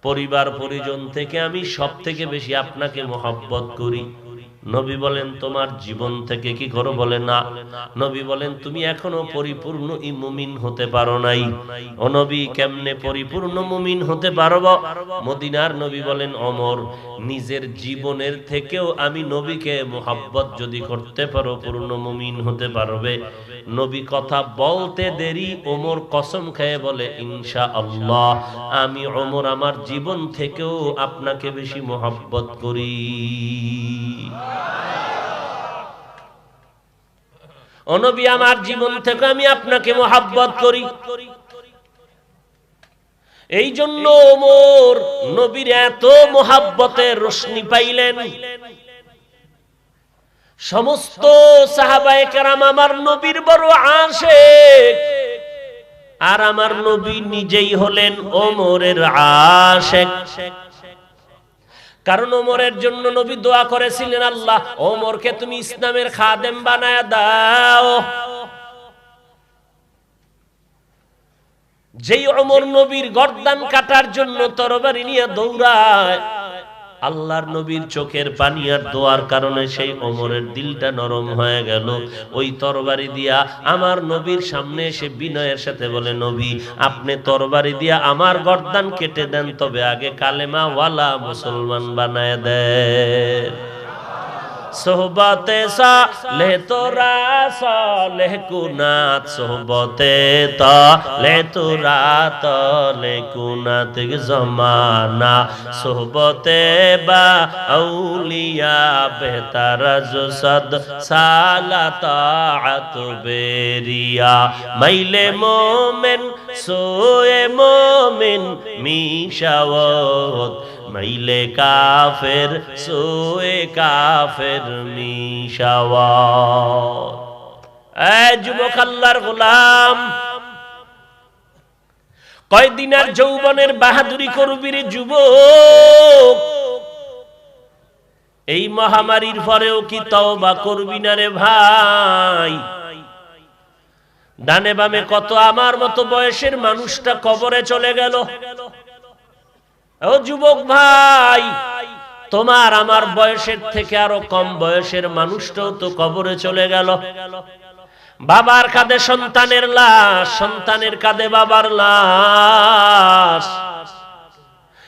পরিবার পরিজন থেকে আমি সব থেকে বেশি আপনাকে মুহাব্বত করি। নবী বলেন তোমার জীবন থেকে কি করো? বলে না। নবী বলেন তুমি এখনো পরিপূর্ণ মুমিন হতে পারো নাই। ও নবী কেমনে পরিপূর্ণ মুমিন হতে পারবো? মদিনার নবী বলেন ওমর নিজের জীবনের থেকেও আমি নবীকে মুহাব্বত যদি করতে পারো পূর্ণ মুমিন হতে পারবে। নবী কথা বলতে দেরি ওমর কসম খেয়ে বলে ইনশাআল্লাহ আমি ওমর আমার জীবন থেকেও আপনাকে বেশি মুহাব্বত করি। ও নবী আমার জীবন থেকে আমি আপনাকে মুহাব্বত করি। এই জন্য ওমর নবীর এত মুহাব্বতের রোশনি পাইলেন। সমস্ত সাহাবায়ে কেরাম আমার নবীর বড় আশিক, আর আমার নবী নিজেই হলেন ওমরের আশিক। কারণ ওমরের জন্য নবী দোয়া করেছিলেন, আল্লাহ ওমরকে তুমি ইসলামের খাদেম বানায়া দাও। যেই ওমর নবীর গর্দান কাটার জন্য তরবারি নিয়ে দৌড়ায়, আল্লাহর নবীর চোখের পানি আর দোয়ার কারণে সেই ওমরের দিলটা নরম হয়ে গেল। ওই তরবারি দিয়া আমার নবীর সামনে এসে বিনয়ের সাথে বলে, নবী আপনি তরবারি দিয়া আমার গর্দান কেটে দেন, তবে আগে কালেমা ওয়ালা মুসলমান বানায় দেন। সোহবতে সালেহ তোরা সালেহ কুনাত, সোহবতে তালেহ তোরা তালে কুনাত জমানা, সোহবতে বা আউলিয়া বেহতার জসদ সালাতাত বেরিয়া, মাইলে মোমেন সোয়ে মোমিন মিশাওয়াত, মাইলে কাফের সোয়ে কাফের মিশাওয়াত। এ যুবক আল্লাহর গোলাম, কয়দিনের যৌবনের বাহাদুরি করবি রে যুবক? এই মহামারীর পরেও কি তওবা করবি না রে ভাই? ডানে বামে কত আমার মতো বয়সের মানুষটা কবরে চলে গেল। ও যুবক ভাই, তোমার আমার বয়সের থেকে আরো কম বয়সের মানুষটাও তো কবরে চলে গেল। বাবার কাঁধে সন্তানের লাশ, সন্তানের কাঁধে বাবার লাশ।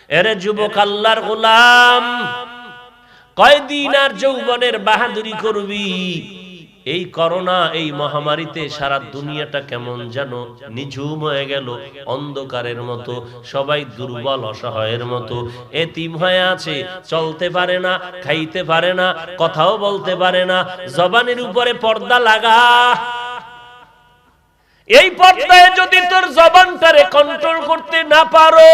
এরে যুবক আল্লাহর গোলাম, কয়দিন আর যৌবনের বাহাদুরি করবি? এই করোনা, এই মহামারীতে সারা দুনিয়াটা কেমন যেন নিঝুম হয়ে গেল, অন্ধকারের মতো। সবাই দুর্বল অসহায়ের মতো এতিম হয়ে আছে, চলতে পারে না, খাইতে পারে না, কথাও বলতে পারে না। জবানের উপরে পর্দা লাগা। এই পর্দায় যদি তোর জবানটারে কন্ট্রোল করতে না পারো,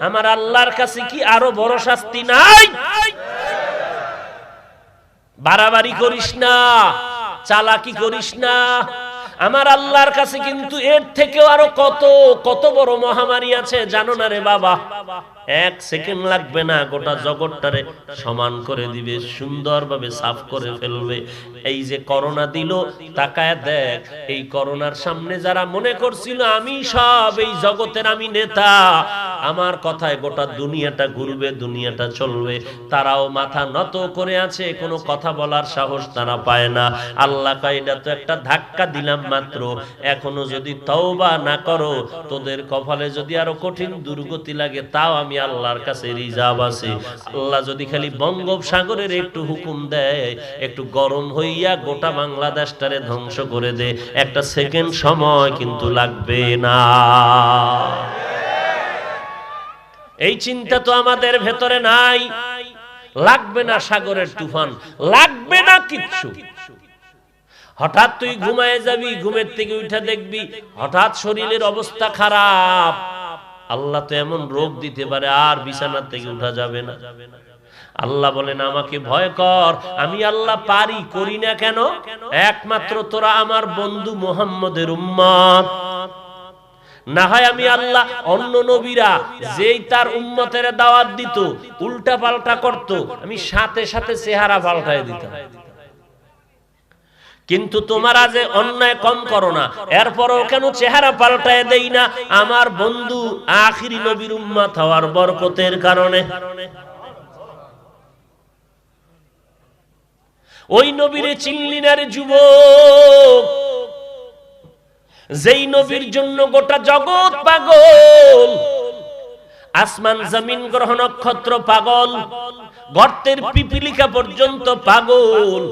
আমার আল্লাহর কাছে কি আরো বড় শাস্তি নাই? বাড়াবাড়ি করিস না, চালাকি করিস না। আমার আল্লাহর কাছে কিন্তু এর থেকেও আরো কত কত বড় মহামারী আছে, জানো না রে বাবা? এক সেকেন্ড লাগবে না, গোটা জগৎটারে সমান করে দিবে, সুন্দরভাবে সাফ করে ফেলবে। এই যে করোনা দিল, তাকায় দেখ, এই করোনার সামনে যারা মনে করছিল আমি সব, এই জগতের আমি নেতা, আমার কথায় গোটা দুনিয়াটা ঘুরবে, দুনিয়াটা চলবে, তারাও মাথা নত করে আছে, কোনো কথা বলার সাহস তারা পায় না। আল্লাহ কয় এটা তো একটা ধাক্কা দিলাম মাত্র, এখনো যদি তওবা না করো, তোদের কপালে যদি আরো কঠিন দুর্গতি লাগে, তাও আমি আল্লাহর কাছে রিজার্ভ আছে। আল্লাহ যদি খালি বঙ্গোপসাগরের একটু হুকুম দেয়, একটু গরম হইয়া গোটা বাংলাদেশটারে ধ্বংস করে দে, একটা সেকেন্ড সময় কিন্তু লাগবে না। এই চিন্তা তো আমাদের ভেতরে নাই। লাগবে না সাগরের তুফান, লাগবে না কিচ্ছু। হঠাৎ তুই ঘুমায় যাবি, ঘুমের থেকে উঠে দেখবি হঠাৎ শরীরের অবস্থা খারাপ, আল্লাহ তো এমন রোগ দিতে পারে আর বিছানা থেকে উঠা যাবে না। আল্লাহ বলেন আমাকে ভয় কর, আমি আল্লাহ পারি, করি না কেন? একমাত্র তোরা আমার বন্ধু মুহাম্মদের উম্মত। না হয় আমি আল্লাহ অন্য নবীরা যেই তার উম্মতের দাওয়াত দিত উল্টা পাল্টা করত, আমি সাথে সাথে চেহারা পাল্টায় দিতাম। কিন্তু তোমরা যে অন্যায় কম করো না, এরপরও কেন চেহারা পাল্টায় দেই না? আমার বন্ধু আখিরি নবীর উম্মত হওয়ার বরকতের কারণে। ওই নবীরে চিনলি না রে যুবক, যেই নবীর জন্য গোটা জগৎ পাগল, আসমান জমিন গ্রহ নক্ষত্র পাগল, গর্তের পিপিলিকা পর্যন্ত পাগল।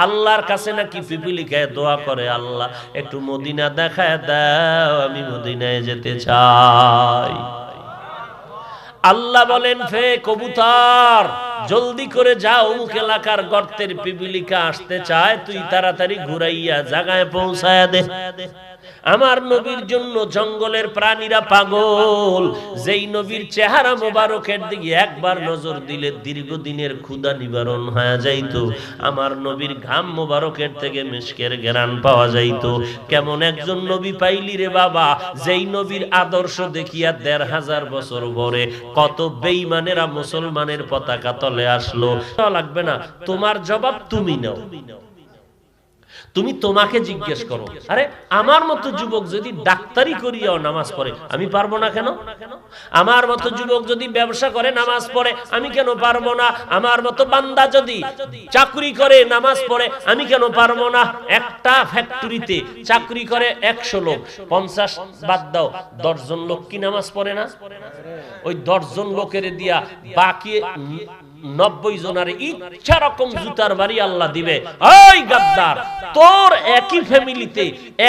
আল্লাহর কাছে নাকি পিপিলিকায় দোয়া করে, আল্লাহ একটু মদিনা দেখায় দাও, আমি মদিনায় যেতে চাই। আল্লাহ বলেন ফে কবুতর জলদি করে যাও, অমুক এলাকার গর্তের পিপিলিকা আসতে চায়, তুই তাড়াতাড়ি ঘুরাইয়া জায়গায় পৌঁছায় দে। আমার নবীর জন্য জঙ্গলের প্রাণীরা পাগল, যেই নবীর চেহারা মোবারকের দিকে একবার নজর দিলে দীর্ঘদিনের ক্ষুধা নিবারণ হয়ে যাইতো। আমার নবীর ঘাম মোবারকের থেকে মিশকের ঘ্রাণ পাওয়া যাইতো। কেমন একজন নবী পাইলি রে বাবা, যেই নবীর আদর্শ দেখিয়া ১৫০০ বছর পরে কত বেঈমানেরা মুসলমানের পতাকা তলে আসলো। লাগবে না, তোমার জবাব তুমি নাও। তুমি তোমাকে জিজ্ঞেস করো, আরে আমার মতো যুবক যদি ডাক্তারি করিয়াও নামাজ পড়ে, আমি পারবো না কেন? আমার মতো যুবক যদি ব্যবসা করে নামাজ পড়ে, আমি কেন পারবো না? আমার মতো বান্দা যদি চাকরি করে নামাজ পড়ে, আমি কেন পারবো না? একটা ফ্যাক্টরিতে চাকরি করে ১০০ লোক, ৫০ বাদ দাও, ১০ জন লোক কি নামাজ পড়ে না? ওই ১০ জন লোকের দিয়া বাকি ৯০ জনের ইচ্ছা রকম জুতার বাড়ি আল্লাহ দিবে। ওই গাদ্দার, তোর একই ফ্যামিলিতে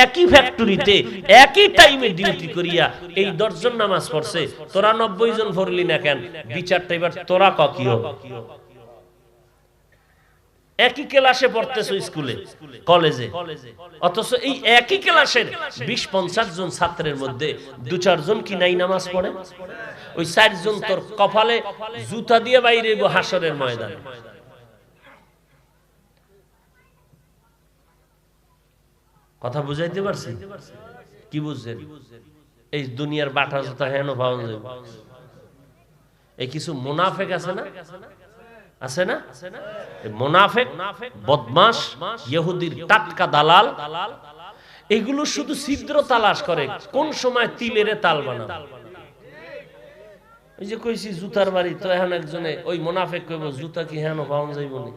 একই ফ্যাক্টরিতে একই টাইমে ডিউটি করিয়া এই ১০ জন নামাজ পড়ছে, তোরা ৯০ জন পড়লি না কেন? বিচারটা এবার তোরা কি হবে? একই ক্লাসে পড়তেছো, স্কুলে কলেজে, অথচ এই একই ক্লাসের ২০-৫০ জন ছাত্রের মধ্যে ২-৪ জন কি নাই নামাজ পড়ে? ওই ৪ জন তোর কপালে জুতা দিয়ে বাইরে হাসরের ময়দানে। কথা বুঝাইতে পারছি? কি বুঝছেন? এই দুনিয়ার বাটা জুতা হেন পাওয়া যাবে। এই কিছু মুনাফেক আছে না, আছে না? মুনাফেক, বদমাশ, ইহুদির টাটকা দালাল, এগুলো শুধু ছিদ্র তালাশ করে কোন সময় তিলেরে তাল বানাবে। ওই যে কইছি জুতার বাড়ি, তো এখন একজনে ওই মুনাফেক কইব জুতা কি হেন পাওয়া যাইব না।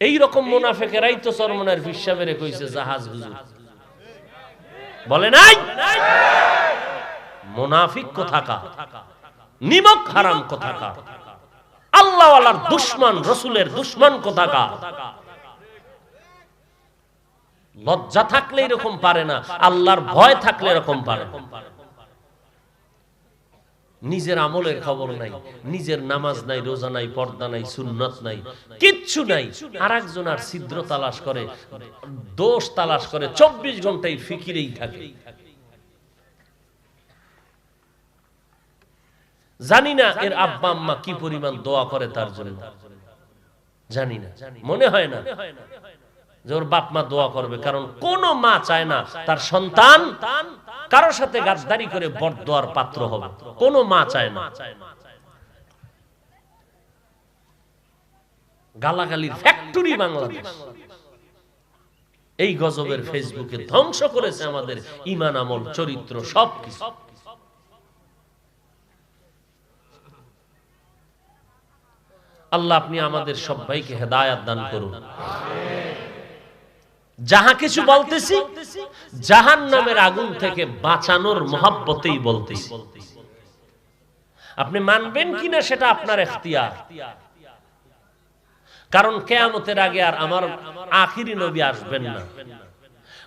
এইরকম মুনাফেকেরাই তো চরমনের ফিসাবেরে কইছে জাহাজ হুজুর। বলে নাই মুনাফিক কোথাকা, নিমক হারাম কোথাকা, আল্লাহ ওয়ালার দুশমন, রাসূলের দুশমন কোথাকা। লজ্জা থাকলে এরকম পারে না, আল্লাহর ভয় থাকলে এরকম পারে। নিজের আমলের খবর নাই, নিজের নামাজ নাই, রোজা নাই, পর্দা নাই, সুন্নত নাই, কিচ্ছু নাই, আরেকজন আর ছিদ্র তালাশ করে, দোষ তালাশ করে, ২৪ ঘন্টায় ফিকিরেই থাকে। জানি না এর আব্বা আম্মা কি পরিমাণ দোয়া করে তার জন্য, জানি না, মনে হয় না। যে ওর বাপ মা দোয়া করবে, কারণ কোন মা চায় না তার সন্তান কারো সাথে গাদ্দারি করে বরদোয়ার পাত্র হবে, কোন মা চায় না। গালাগালির ফ্যাক্টরি বাংলাদেশ। এই গজবের ফেসবুকে ধ্বংস করেছে আমাদের ঈমান, আমল, চরিত্র সবকিছু। আল্লাহ আপনি আমাদের সবাইকে হেদায়েত দান করুন। যাহা কিছু বলতেছি জাহান্নামের আগুন থেকে বাঁচানোর মহব্বতেই বলতেছি। আপনি মানবেন কিনা সেটা আপনার ইখতিয়ার, কারণ কিয়ামতের আগে আর আমার আখিরি নবী আসবেন না।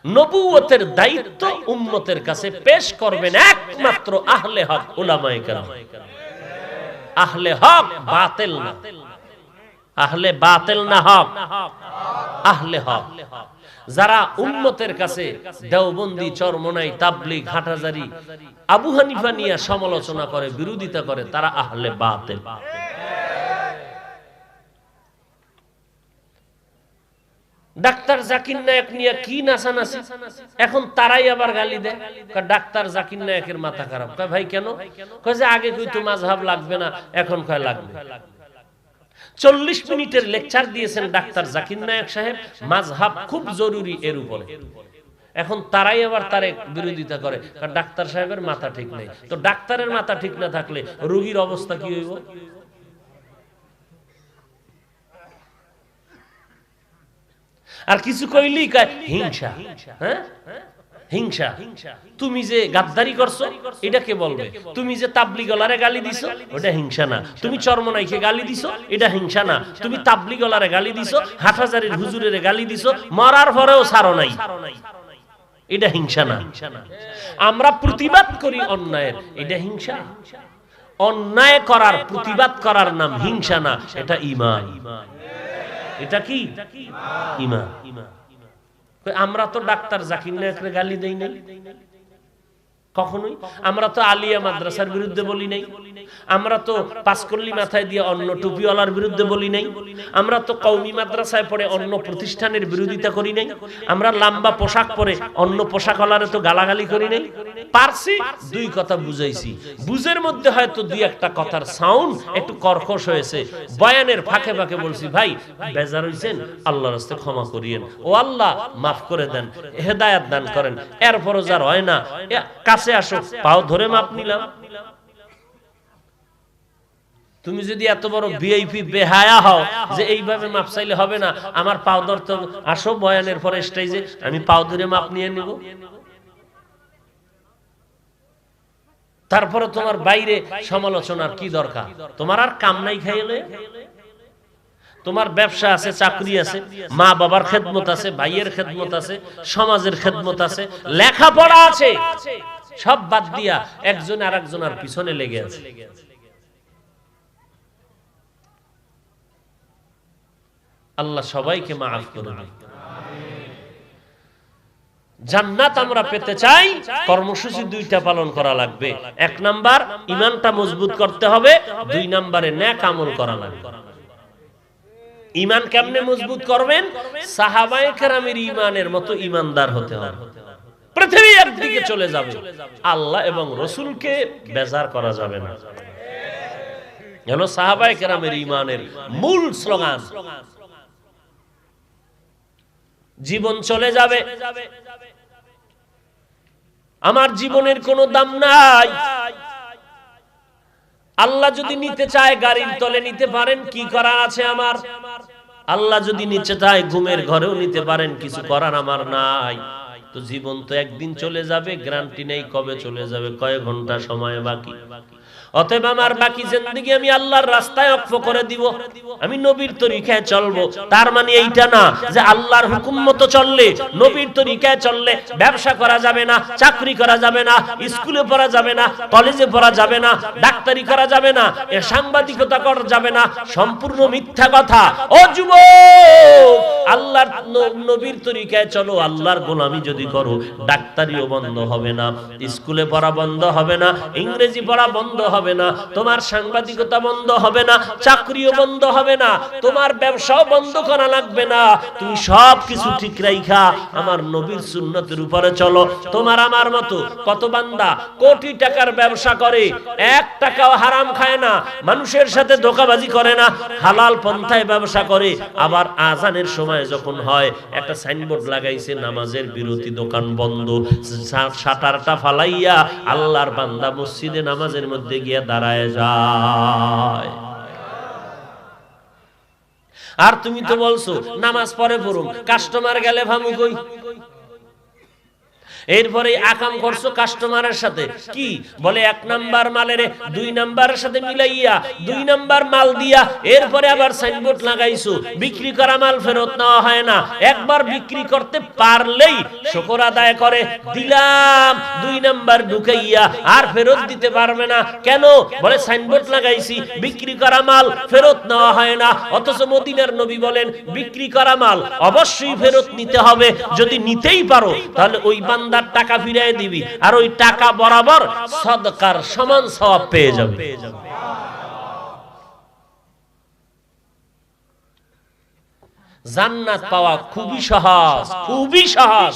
নবুয়তের দায়িত্ব উম্মতের কাছে পেশ করবেন একমাত্র আহলে হক উলামায়ে কেরাম। আহলে হক বাতিল না, আহলে বাতিল না, হক আহলে হক। যারা উম্মতের কাছে দেওবন্দি, চরমনাই, তাবলীগ, হাটহাজারী, আবু হানিফা নিয়ে সমালোচনা করে, বিরোধিতা করে, তারা আহলে বাতিল। ডাক্তার জাকির নায়েক নিয়ে কি নাচানাচি, এখন তারাই আবার গালি দেয়। ডাক্তার জাকির নায়েকের মাথা খারাপ। কয় ভাই কেন? কয় যে আগে কইতো মাযহাব লাগবে না, এখন কয় লাগবে। 40 মিনিটের লেকচার দিয়েছেন ডাক্তার জাকির নায়েক সাহেব, মাযহাব খুব জরুরি এর উপরে। এখন তারাই আবার তারে বিরোধিতা করে, কারণ ডাক্তার সাহেবের মাথা ঠিক নেই। তো ডাক্তারের মাথা ঠিক না থাকলে রোগীর অবস্থা কি হইব? আর কিছু কইলেই কয় হিংসা। হ্যাঁ, হিংসা। তুমি যে গাদ্দারি করছো এটা কে বলবে? তুমি যে তাবলীগলারে গালি দিছো ওটা হিংসা না? তুমি চরমনাইকে গালি দিছো এটা হিংসা না? তুমি তাবলীগলারে গালি দিছো, হাটহাজারীর হুজুরের গালি দিছো, মরার পরেও ছাড়ো নাই, এটা হিংসা না? আমরা প্রতিবাদ করি অন্যায়ের, এটা হিংসা? অন্যায় করার প্রতিবাদ করার নাম হিংসা না, এটা ঈমান। এটা কি ঈমান? আমরা তো ডাক্তার জাকির নায়েকের গালি দেই নাই কখনোই। আমরা তো আলিয়া মাদ্রাসার বিরুদ্ধে বলি নাই। আমরা তো পাঁচকল্লি মাথায় দিয়ে অন্য টুপিওয়ালার বিরুদ্ধে বলি নাই। আমরা তো কওমি মাদ্রাসায় পড়ে অন্য প্রতিষ্ঠানের বিরোধিতা করি নাই। আমরা লম্বা পোশাক পরে অন্য পোশাকওয়ালারে তো গালাগালি করি নাই। পারছি, দুই কথা বুঝাইছি। বুঝের মধ্যে হয়তো দুই একটা কথার সাউন্ড একটু কর্কশ হয়েছে, বয়ানের ফাঁকে ফাঁকে বলছি ভাই বেজার হইছেন, আল্লাহর রাস্তায় ক্ষমা করিয়েন, ও আল্লাহ মাফ করে দেন, হেদায়েত দান করেন। এরপরও যার হয় না কাছে আসো, পাও ধরে মাপ নিলাম। তুমি যদি এত বড় ভিআইপি বেহায়া হও যে এইভাবে মাপ চাইলে হবে না, আমার পাও ধরতে আসো বয়ানের পরে স্টেজে, আমি পাও ধরে মাপ নিয়ে নিব। তারপরে তোমার বাইরে সমালোচনার কি দরকার? তোমার আর কাম নাই খাইলে? তোমার ব্যবসা আছে, চাকরি আছে, মা বাবার খেদমত আছে, ভাইয়ের খেদমত আছে, সমাজের খেদমত আছে, লেখাপড়া আছে, সব বাদ দিয়া একজন আর একজনের পিছনে লেগে আছে। আল্লাহ সবাইকে মাফ করুন। জান্নাত আমরা পেতে চাই, কর্মসূচি দুইটা পালন করা লাগবে। 1 নাম্বার ঈমানটা মজবুত করতে হবে, 2 নম্বরে নেক আমল করা লাগবে। ঈমান কেমনে মজবুত করবেন? সাহাবায়ে কেরামের ঈমানের মতো ঈমানদার হতে হবে। পৃথিবী একদিকে চলে যাবে, আল্লাহ এবং রাসূলকে বেজার করা যাবে না। হলো সাহাবায়ে কেরামের ঈমানের মূল স্লোগান। জীবন চলে যাবে, আমার জীবনের কোনো দাম নাই। আল্লাহ যদি নিতে চায় গাড়ির তলে নিতে পারেন, কি করার আছে আমার? আল্লাহ যদি নিতে চায় ঘুমের ঘরেও নিতে পারেন, কিছু করার আমার নাই। তো জীবন তো একদিন চলে যাবে, গ্যারান্টি নেই কবে চলে যাবে, কয় ঘন্টা সময় বাকি। অতএব আমার বাকি জিন্দেগি আমি আল্লাহর রাস্তায় ওয়াকফ করে দিব, আমি নবীর তরিকায় চলবো। তার মানে এইটা না যে আল্লাহর হুকুম মতো চললে, নবীর তরিকায় চললে ব্যবসা করা যাবে না, চাকরি করা যাবে না, স্কুলে পড়া যাবে না, কলেজে পড়া যাবে না, ডাক্তারি করা যাবে না, সাংবাদিকতা করা যাবে না। সম্পূর্ণ মিথ্যা কথা। ও যুবক, আল্লাহর নবীর তরিকায় চলো, আল্লাহর গোলামি যদি করো, ডাক্তারিও বন্ধ হবে না, স্কুলে পড়া বন্ধ হবে না, ইংরেজি পড়া বন্ধ হবে হবে না, তোমার সাংবাদিকতা বন্ধ হবে না, চাকরিও বন্ধ হবে না, তোমার ব্যবসাও বন্ধ করা লাগবে না। তুমি সব কিছু ঠিক রাইখা আমার নবীর সুন্নতের উপরে চলো। তোমার আমার মতো কত বান্দা কোটি টাকার ব্যবসা করে, 1 টাকাও হারাম খায় না, মানুষের সাথে ধোঁকাবাজি করে না, হালাল পন্থায় ব্যবসা করে। আবার আজানের সময় যখন হয় একটা সাইনবোর্ড লাগাইছে নামাজের বিরতি, দোকান বন্ধ, শাটারটা ফালাইয়া আল্লাহর বান্দা মসজিদে নামাজের মধ্যে গিয়ে দাঁড়ায় যায়। আর তুমি তো বলছো নামাজ পরে পড়ুম, কাস্টমার গেলে ভামু কই। এরপরে আকাম করছো কাস্টমারের সাথে, কি বলে 1 নাম্বার মালের 2 নাম্বারের সাথে মিলাইয়া 2 নাম্বার মাল দিয়া এরপরে আবার সাইনবোর্ড লাগাইছো বিক্রি করা মাল ফেরত নেওয়া হয় না। একবার বিক্রি করতে পারলেই শুকর আদায় করে, দিলাম 2 নাম্বার ঢুকাইয়া, আর ফেরত দিতে পারবে না। কেন? বলে সাইনবোর্ড লাগাইছি বিক্রি করা মাল ফেরত নেওয়া হয় না। অথচ মদিনার নবী বলেন বিক্রি করা মাল অবশ্যই ফেরত নিতে হবে, যদি নিতেই পারো তাহলে ওই বান্দা টাকা ফিরিয়ে দিবি, আর ওই টাকা বরাবর সদকার সমান সওয়াব পেয়ে যাবে। জান্নাত পাওয়া খুবই সহজ, খুবই সহজ।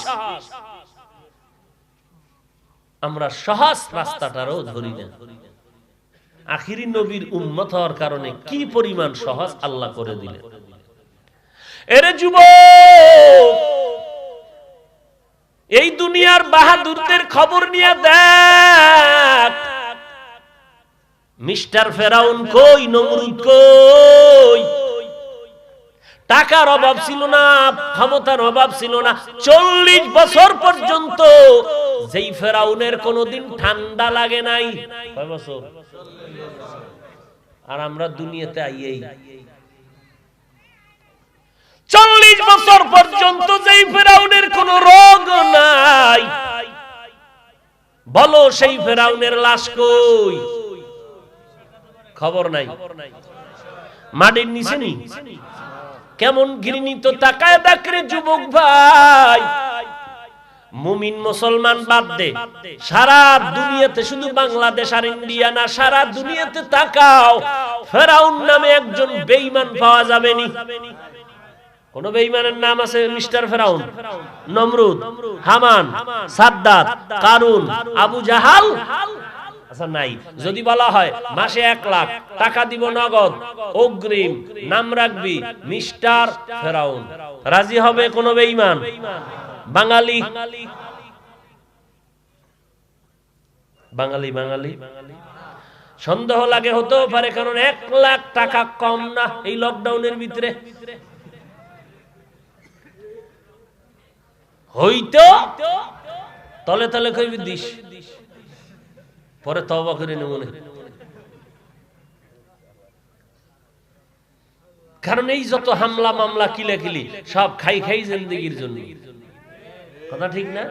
আমরা সহজ রাস্তাটারও ধরি না। আখিরি নবীর উম্মত হওয়ার কারণে কি পরিমাণ সহজ আল্লাহ করে দিলেন। এরে যুবক, এই দুনিয়ার বাহাদুরদের খবর নিয়ে দেখ। মিস্টার ফেরাউন কই, নমরুদ কই। টাকার অভাব ছিল না, ক্ষমতার অভাব ছিল না। 40 বছর পর্যন্ত যেই ফেরাউনের কোনোদিন ঠান্ডা লাগে নাই। কয় বছর? আর আমরা দুনিয়াতে আইয়েই 40 বছর পর্যন্ত যেই ফেরাউনের কোনো রোগ নাই। বলো সেই ফেরাউনের লাশ কই? খবর নাই। মাটির নিচে নি। কেমন ঘৃণিত তাকায় দেখরে যুবক ভাই। মুমিন মুসলমান বাদ দে, সারা দুনিয়াতে, শুধু বাংলাদেশ আর ইন্ডিয়া না, সারা দুনিয়াতে তাকাও, ফেরাউন নামে একজন বেঈমান পাওয়া যাবে নি? কোন বেঈমানের নাম আছে মিস্টার ফেরাউন? নমরুদ, হামান, সাদ্দাত, কারুন, আবু জাহাল? আচ্ছা নাই। যদি বলা হয় মাসে 1 লাখ টাকা দিব নগদ অগ্রিম, নাম রাখবি মিস্টার ফেরাউন, রাজি হবে কোন বেঈমান? বাঙালি বাঙালি বাঙালি সন্দেহ লাগে, হতেও পারে, কারণ 1 লাখ টাকা কম না এই লকডাউনের ভিতরে। হইতো তলে তলে কইবি দিস, পরে তওবা করে নেব না। কারণ এই যত হামলা মামলা কিলাকিলি সব খাই খাই জিন্দেগির জন্য। কথা ঠিক না?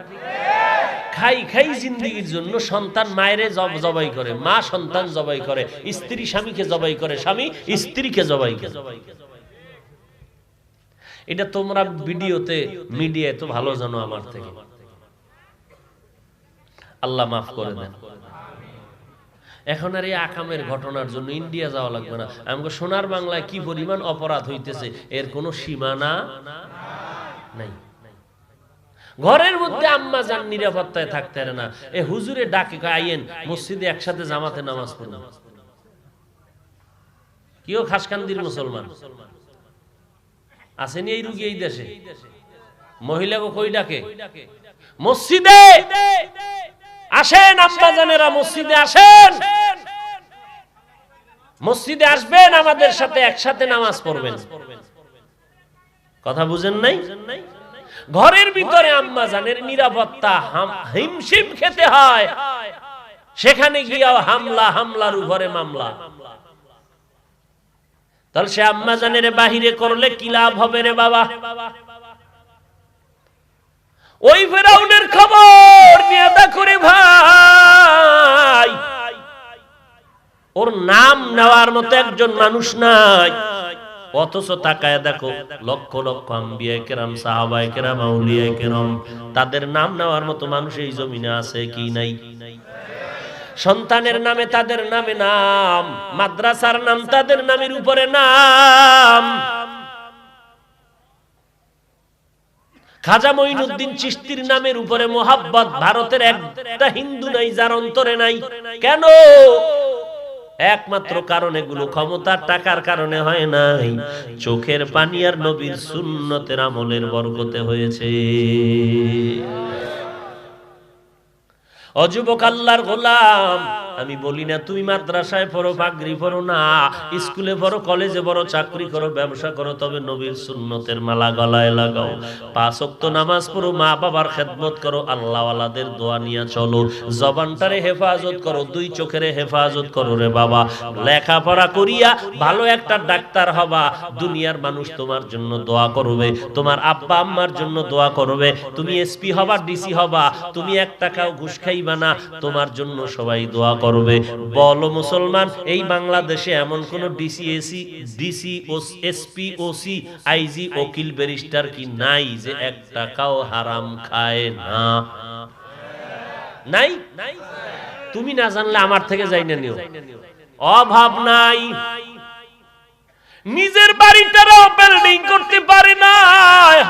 খাই খাই জিন্দেগির জন্য। সন্তান মায়েরে জবাই করে, মা সন্তান জবাই করে, স্ত্রী স্বামীকে জবাই করে, স্বামী স্ত্রীকে জবাই করে। এটা তোমরা ভিডিওতে, মিডিয়ায় তো ভালো জানো আমার থেকে। আল্লাহ মাফ করে দেন। এখন আর এই আকামের ঘটনার জন্য ইন্ডিয়া যাওয়া লাগবে না। আমাকে সোনার বাংলায় কি পরিমাণ অপরাধ হইতেছে এর কোনো সীমানা নাই। ঘরের মধ্যে আম্মা জান নিরাপত্তায় থাকতে পারে না, এ হুজুরে ডাকে আইয়েন মসজিদে একসাথে জামাতে নামাজ পড়ুন। কেউ খাসকান্দির মুসলমান আসেনি এই রুগী এই দেশে? মহিলাকে কই ডাকে? মসজিদে আসেন আম্মা জানেরা, মসজিদে আসেন, মসজিদে আসবেন, আমাদের সাথে একসাথে নামাজ পড়বেন। কথা বুঝেন নাই? ঘরের ভিতরে আম্মা জানের নিরাপত্তা হিমশিম খেতে হয়, সেখানে গিয়েও হামলা, হামলার উপরে মামলা। তাহলে সে আম্মা জানের বাহিরে করলে কি লাভ হবে রে বাবা? ওই ফেরাউনের খবর নিয়ে দেখো রে ভাই, ওর নাম নেওয়ার মতো একজন মানুষ নাই। অথচ তাকায় দেখো লক্ষ লক্ষ আম্বিয়া কেরাম, সাহাবায়ে কেরাম, আউলিয়া কেরাম, তাদের নাম নেওয়ার মতো মানুষ এই জমিনে আছে কি নাই? সন্তানের নামে তাদের নামে নাম, মাদ্রাসার নাম তাদের নামের উপরে নাম। খাজা মঈনুদ্দিন চিশতির নামের উপরে মোহাব্বত। ভারতের একটা হিন্দু নাই যার অন্তরে নাই। কেন? একমাত্র কারণ এগুলো ক্ষমতার টাকার কারণে হয় নাই, চোখের পানি আর নবীর সুন্নতের আমলের বরকতে হয়েছে। অযুবক আল্লাহর গোলাম, আমি বলি না তুমি মাদ্রাসায় পড়ো, পাগড়ি পড়ো না, স্কুলে পড়ো, কলেজে পড়ো, চাকরি করো, ব্যবসা করো, তবে নবীর সুন্নতের মালা গলায় লাগাও। 5 ওয়াক্ত নামাজ পড়ো, মা বাবার খেদমত করো, আল্লাহওয়ালাদের দোয়া নিয়ে চলো, জবানটারে হেফাজত করো, 2 চোখের হেফাজত করো রে বাবা। লেখাপড়া করিয়া ভালো একটা ডাক্তার হবা, দুনিয়ার মানুষ তোমার জন্য দোয়া করবে, তোমার আব্বা আম্মার জন্য দোয়া করবে। তুমি এসপি হবা, ডিসি হবা, তুমি 1 টাকাও ঘুষ খাইবা না, তোমার জন্য সবাই দোয়া করবে। বলো মুসলমান, এই বাংলাদেশে এমন কোন ডিসি এসপি ওসি আইজি উকিল ব্যারিস্টার কি নাই যে 1 টাকাও হারাম খায় না? নাই? তুমি না জানলে আমার থেকে যাইনা নিও, অভাব নাই। নিজের বাড়িটারও বিল্ডিং করতে পারে না,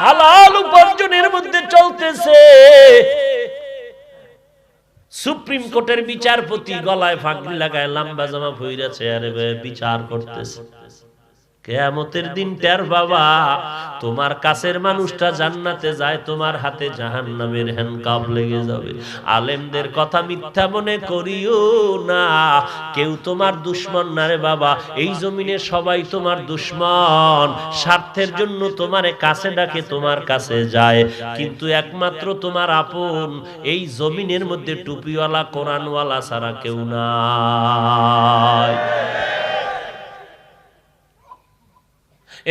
হালাল উপার্জনের মধ্যে চলতেছে। সুপ্রিম কোর্টের বিচারপতি গলায় ফাঁকড়ি লাগায় লম্বা জামা পইরাছে, আরে বিচার করতেছে। কিয়ামতের দিন টের বাবা, তোমার কাছের মানুষটা জান্নাতে যায়, তোমার হাতে জাহান্নামের হ্যান্ডকাপ লেগে যাবে। আলেমদের কথা মিথ্যা মনে করিও না, কেউ তোমার দুশমন না রে বাবা। এই জমিনে সবাই তোমার দুশমন, স্বার্থের জন্য তোমারে কাছে ডাকে, তোমার কাছে যায়, কিন্তু একমাত্র তোমার আপন এই জমিনের মধ্যে টুপিওয়ালা কোরআনওয়ালা ছাড়া কেউ নাই।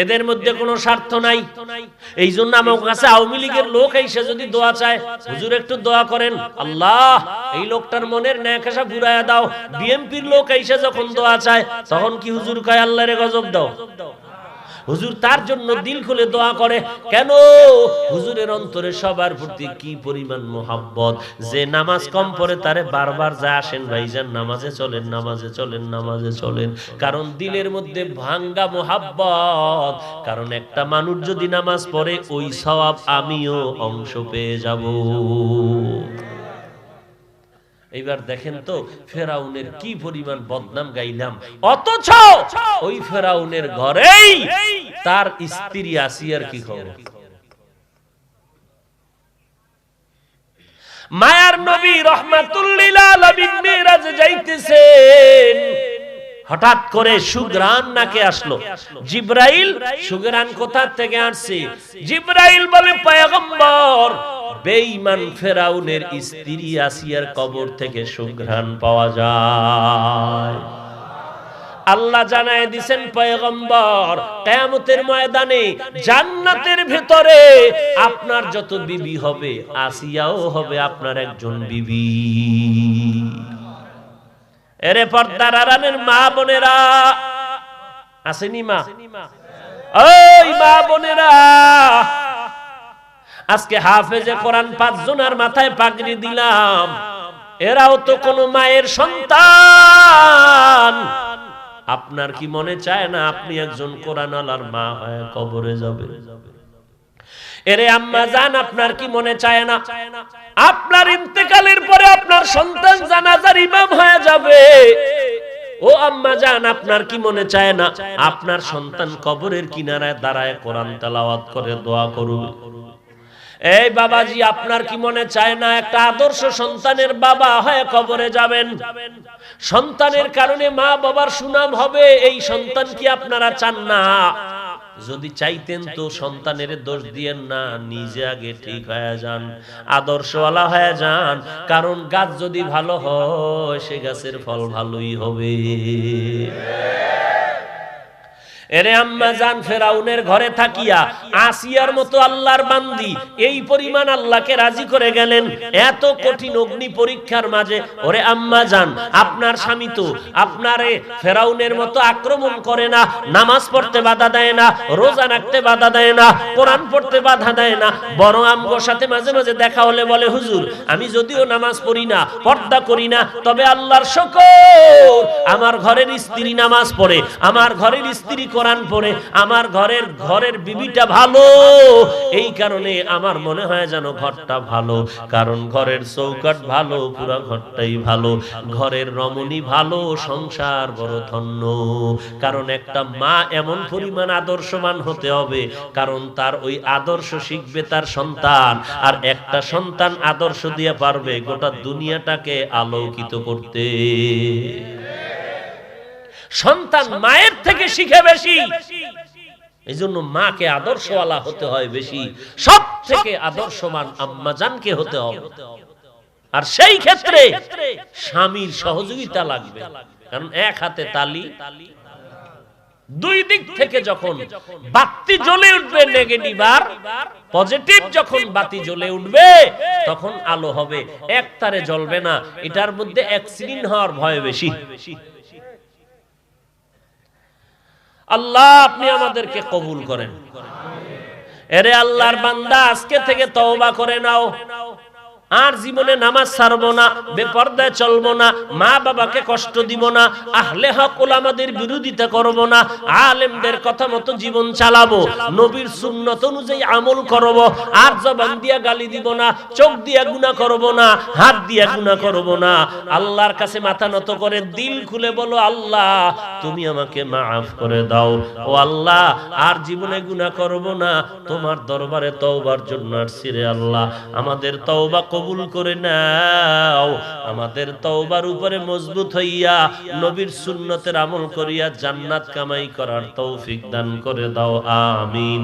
এদের মধ্যে কোনো স্বার্থ নাই। এই জন্য আমার কাছে আওয়ামী লীগের লোক এসে যদি দোয়া চায়, হুজুর একটু দোয়া করেন, আল্লাহ এই লোকটার মনের ন্যাকাশা ঘুরাইয়া দাও। বিএনপির লোক এসে যখন দোয়া চায়, তখন কি হুজুর কয় আল্লাহরে গজব দাও? হুজুর তার জন্য দিল খুলে দোয়া করে। কেন? হুজুরের অন্তরে সবার প্রতি কি পরিমাণ মোহাব্বত, যে নামাজ কম পড়ে তারে বারবার যা আসেন ভাইজান নামাজে চলেন, নামাজে চলেন, নামাজে চলেন। কারণ দিলের মধ্যে ভাঙ্গা মোহাব্বত। কারণ একটা মানুষ যদি নামাজ পড়ে, ওই সওয়াব আমিও অংশ পেয়ে যাব। এইবার দেখেন তো ফেরাউনের কি পরিমাণ বদনাম গাইলাম, অথচ ওই ফেরাউনের ঘরেই তার স্ত্রী আসিয়ার কি খবর। মায়ার নবী রাহমাতুল লিল আলামিন মিরাজে যাইতেছেন, হঠাৎ করে সুগ্রাণ নাকে আসলো। জিবরাইল, সুগ্রাণ কোথা থেকে আসছে? জিবরাইল বলে পয়গম্বর, বেঈমান ফেরাউনের স্ত্রী আসিয়ার কবর থেকে সুঘ্রাণ পাওয়া যায়। আল্লাহ জানায় দিবেন পয়গম্বর, কিয়ামতের ময়দানে জান্নাতের ভিতরে আপনার যত বিবি হবে, আসিয়াও হবে আপনার একজন বিবি। এরে পর্দার আড়ালের মা বোনেরা, আসেনি মা? ওই মা বোনেরা, আজকে হাফেজে কোরআন 5 জনের মাথায় পাগড়ি দিলাম, এরাও তো কোনো মায়ের সন্তান। আপনার কি মনে চায় না আপনি একজন কোরআনওয়ালার মা হয়ে কবরে যাবেন? এরে আম্মা জান, আপনার কি মনে চায় না আপনার ইন্তেকালের পরে আপনার সন্তান জানাজার ইমাম হয়ে যাবে? ও আম্মা জান, আপনার কি মনে চায় না আপনার সন্তান কবরের কিনারায় দাঁড়ায় কোরআন তেলাওয়াত করে দোয়া করবে? এই বাবাজি, আপনার কি মনে চায় না একটা আদর্শ সন্তানের বাবা হয়ে কবরে যাবেন? সন্তানের কারণে মা বাবার সুনাম হবে, এই সন্তান কি আপনারা চান না? যদি চাইতেন তো সন্তানের দোষ দিয়েন না, নিজে আগে ঠিক হয়ে যান, আদর্শওয়ালা হয়ে যান। কারণ গাছ যদি ভালো হয়, সে গাছের ফল ভালোই হবে। এরে আম্মা জান ফেরাউনের ঘরে থাকিয়া আসিয়ার মতো আল্লাহর বান্দি এই পরিমাণ আল্লাহকে রাজি করে গেলেন এত কঠিন অগ্নি পরীক্ষার মাঝে। ওরে আম্মা জান, আপনার স্বামী তো আপনারে ফেরাউনের মতো আক্রমণ করে না, নামাজ পড়তে বাধা দেয় না, রোজা রাখতে বাধা দেয় না, কোরআন পড়তে বাধা দেয় না, বরং আমগোর সাথে মাঝে মাঝে দেখা হলে বলে, হুজুর আমি যদিও নামাজ পড়ি না, পর্দা করি না, তবে আল্লাহর শুকর আমার ঘরের স্ত্রী নামাজ পড়ে, আমার ঘরের স্ত্রী কোরআন পড়ে, আমার ঘরের বিবিটা ভালো, এই কারণে আমার মনে হয় যেন ঘরটা ভালো। কারণ ঘরের চৌকাট ভালো, পুরো ঘরটাই ভালো, ঘরের রমণী ভালো, সংসার বড় ধন্য। কারণ একটা মা এমন পরিমাণ আদর্শবান হতে হবে, কারণ তার ওই আদর্শ শিখবে তার সন্তান, আর একটা সন্তান আদর্শ দিয়ে পারবে গোটা দুনিয়াটাকে আলোকিত করতে। সন্তান মায়ের থেকে শিখে বেশি, এই জন্য মাকে আদর্শওয়ালা হতে হয় বেশি, সব থেকে আদর্শবান আম্মা জানকে হতে হবে। আর সেই ক্ষেত্রে স্বামীর সহযোগিতা লাগবে, কারণ এক হাতে তালি, দুই দিক থেকে যখন বাতি জ্বলে উঠবে নেগেটিভ আর পজিটিভ, যখন বাতি জ্বলে উঠবে তখন আলো হবে, এক তারে জ্বলবে না। এটার মধ্যে অ্যাক্সিডেন্ট হওয়ার ভয় বেশি। আল্লাহ আপনি আমাদেরকে কবুল করেন। এরে আল্লাহর বান্দা, আজকে থেকে তওবা করে নাও, আর জীবনে নামাজ ছাড়বো না, বেপরদায় চলবো না, মা বাবাকে কষ্ট দিব না, আহলে হক ওলামাদের বিরোধিতা করব না, আলেমদের কথা মতো জীবন চালাবো, নবীর সুন্নত অনুযায়ী আমল করব, আর জবান দিয়া গালি দিব না, চোখ দিয়া গুনাহ করব না, হাত দিয়া গুনাহ করব না। আল্লাহর কাছে মাথা নত করে দিল খুলে বলো, আল্লাহ তুমি আমাকে মাফ করে দাও, ও আল্লাহ আর জীবনে গুনাহ করব না, তোমার দরবারে তওবার জন্য আসছি রে আল্লাহ, আমাদের তওবা কবুল করে নাও, আমাদের তওবার উপরে মজবুত হইয়া নবীর সুন্নতের আমল করিয়া জান্নাত কামাই করার তৌফিক দান করে দাও, আমিন।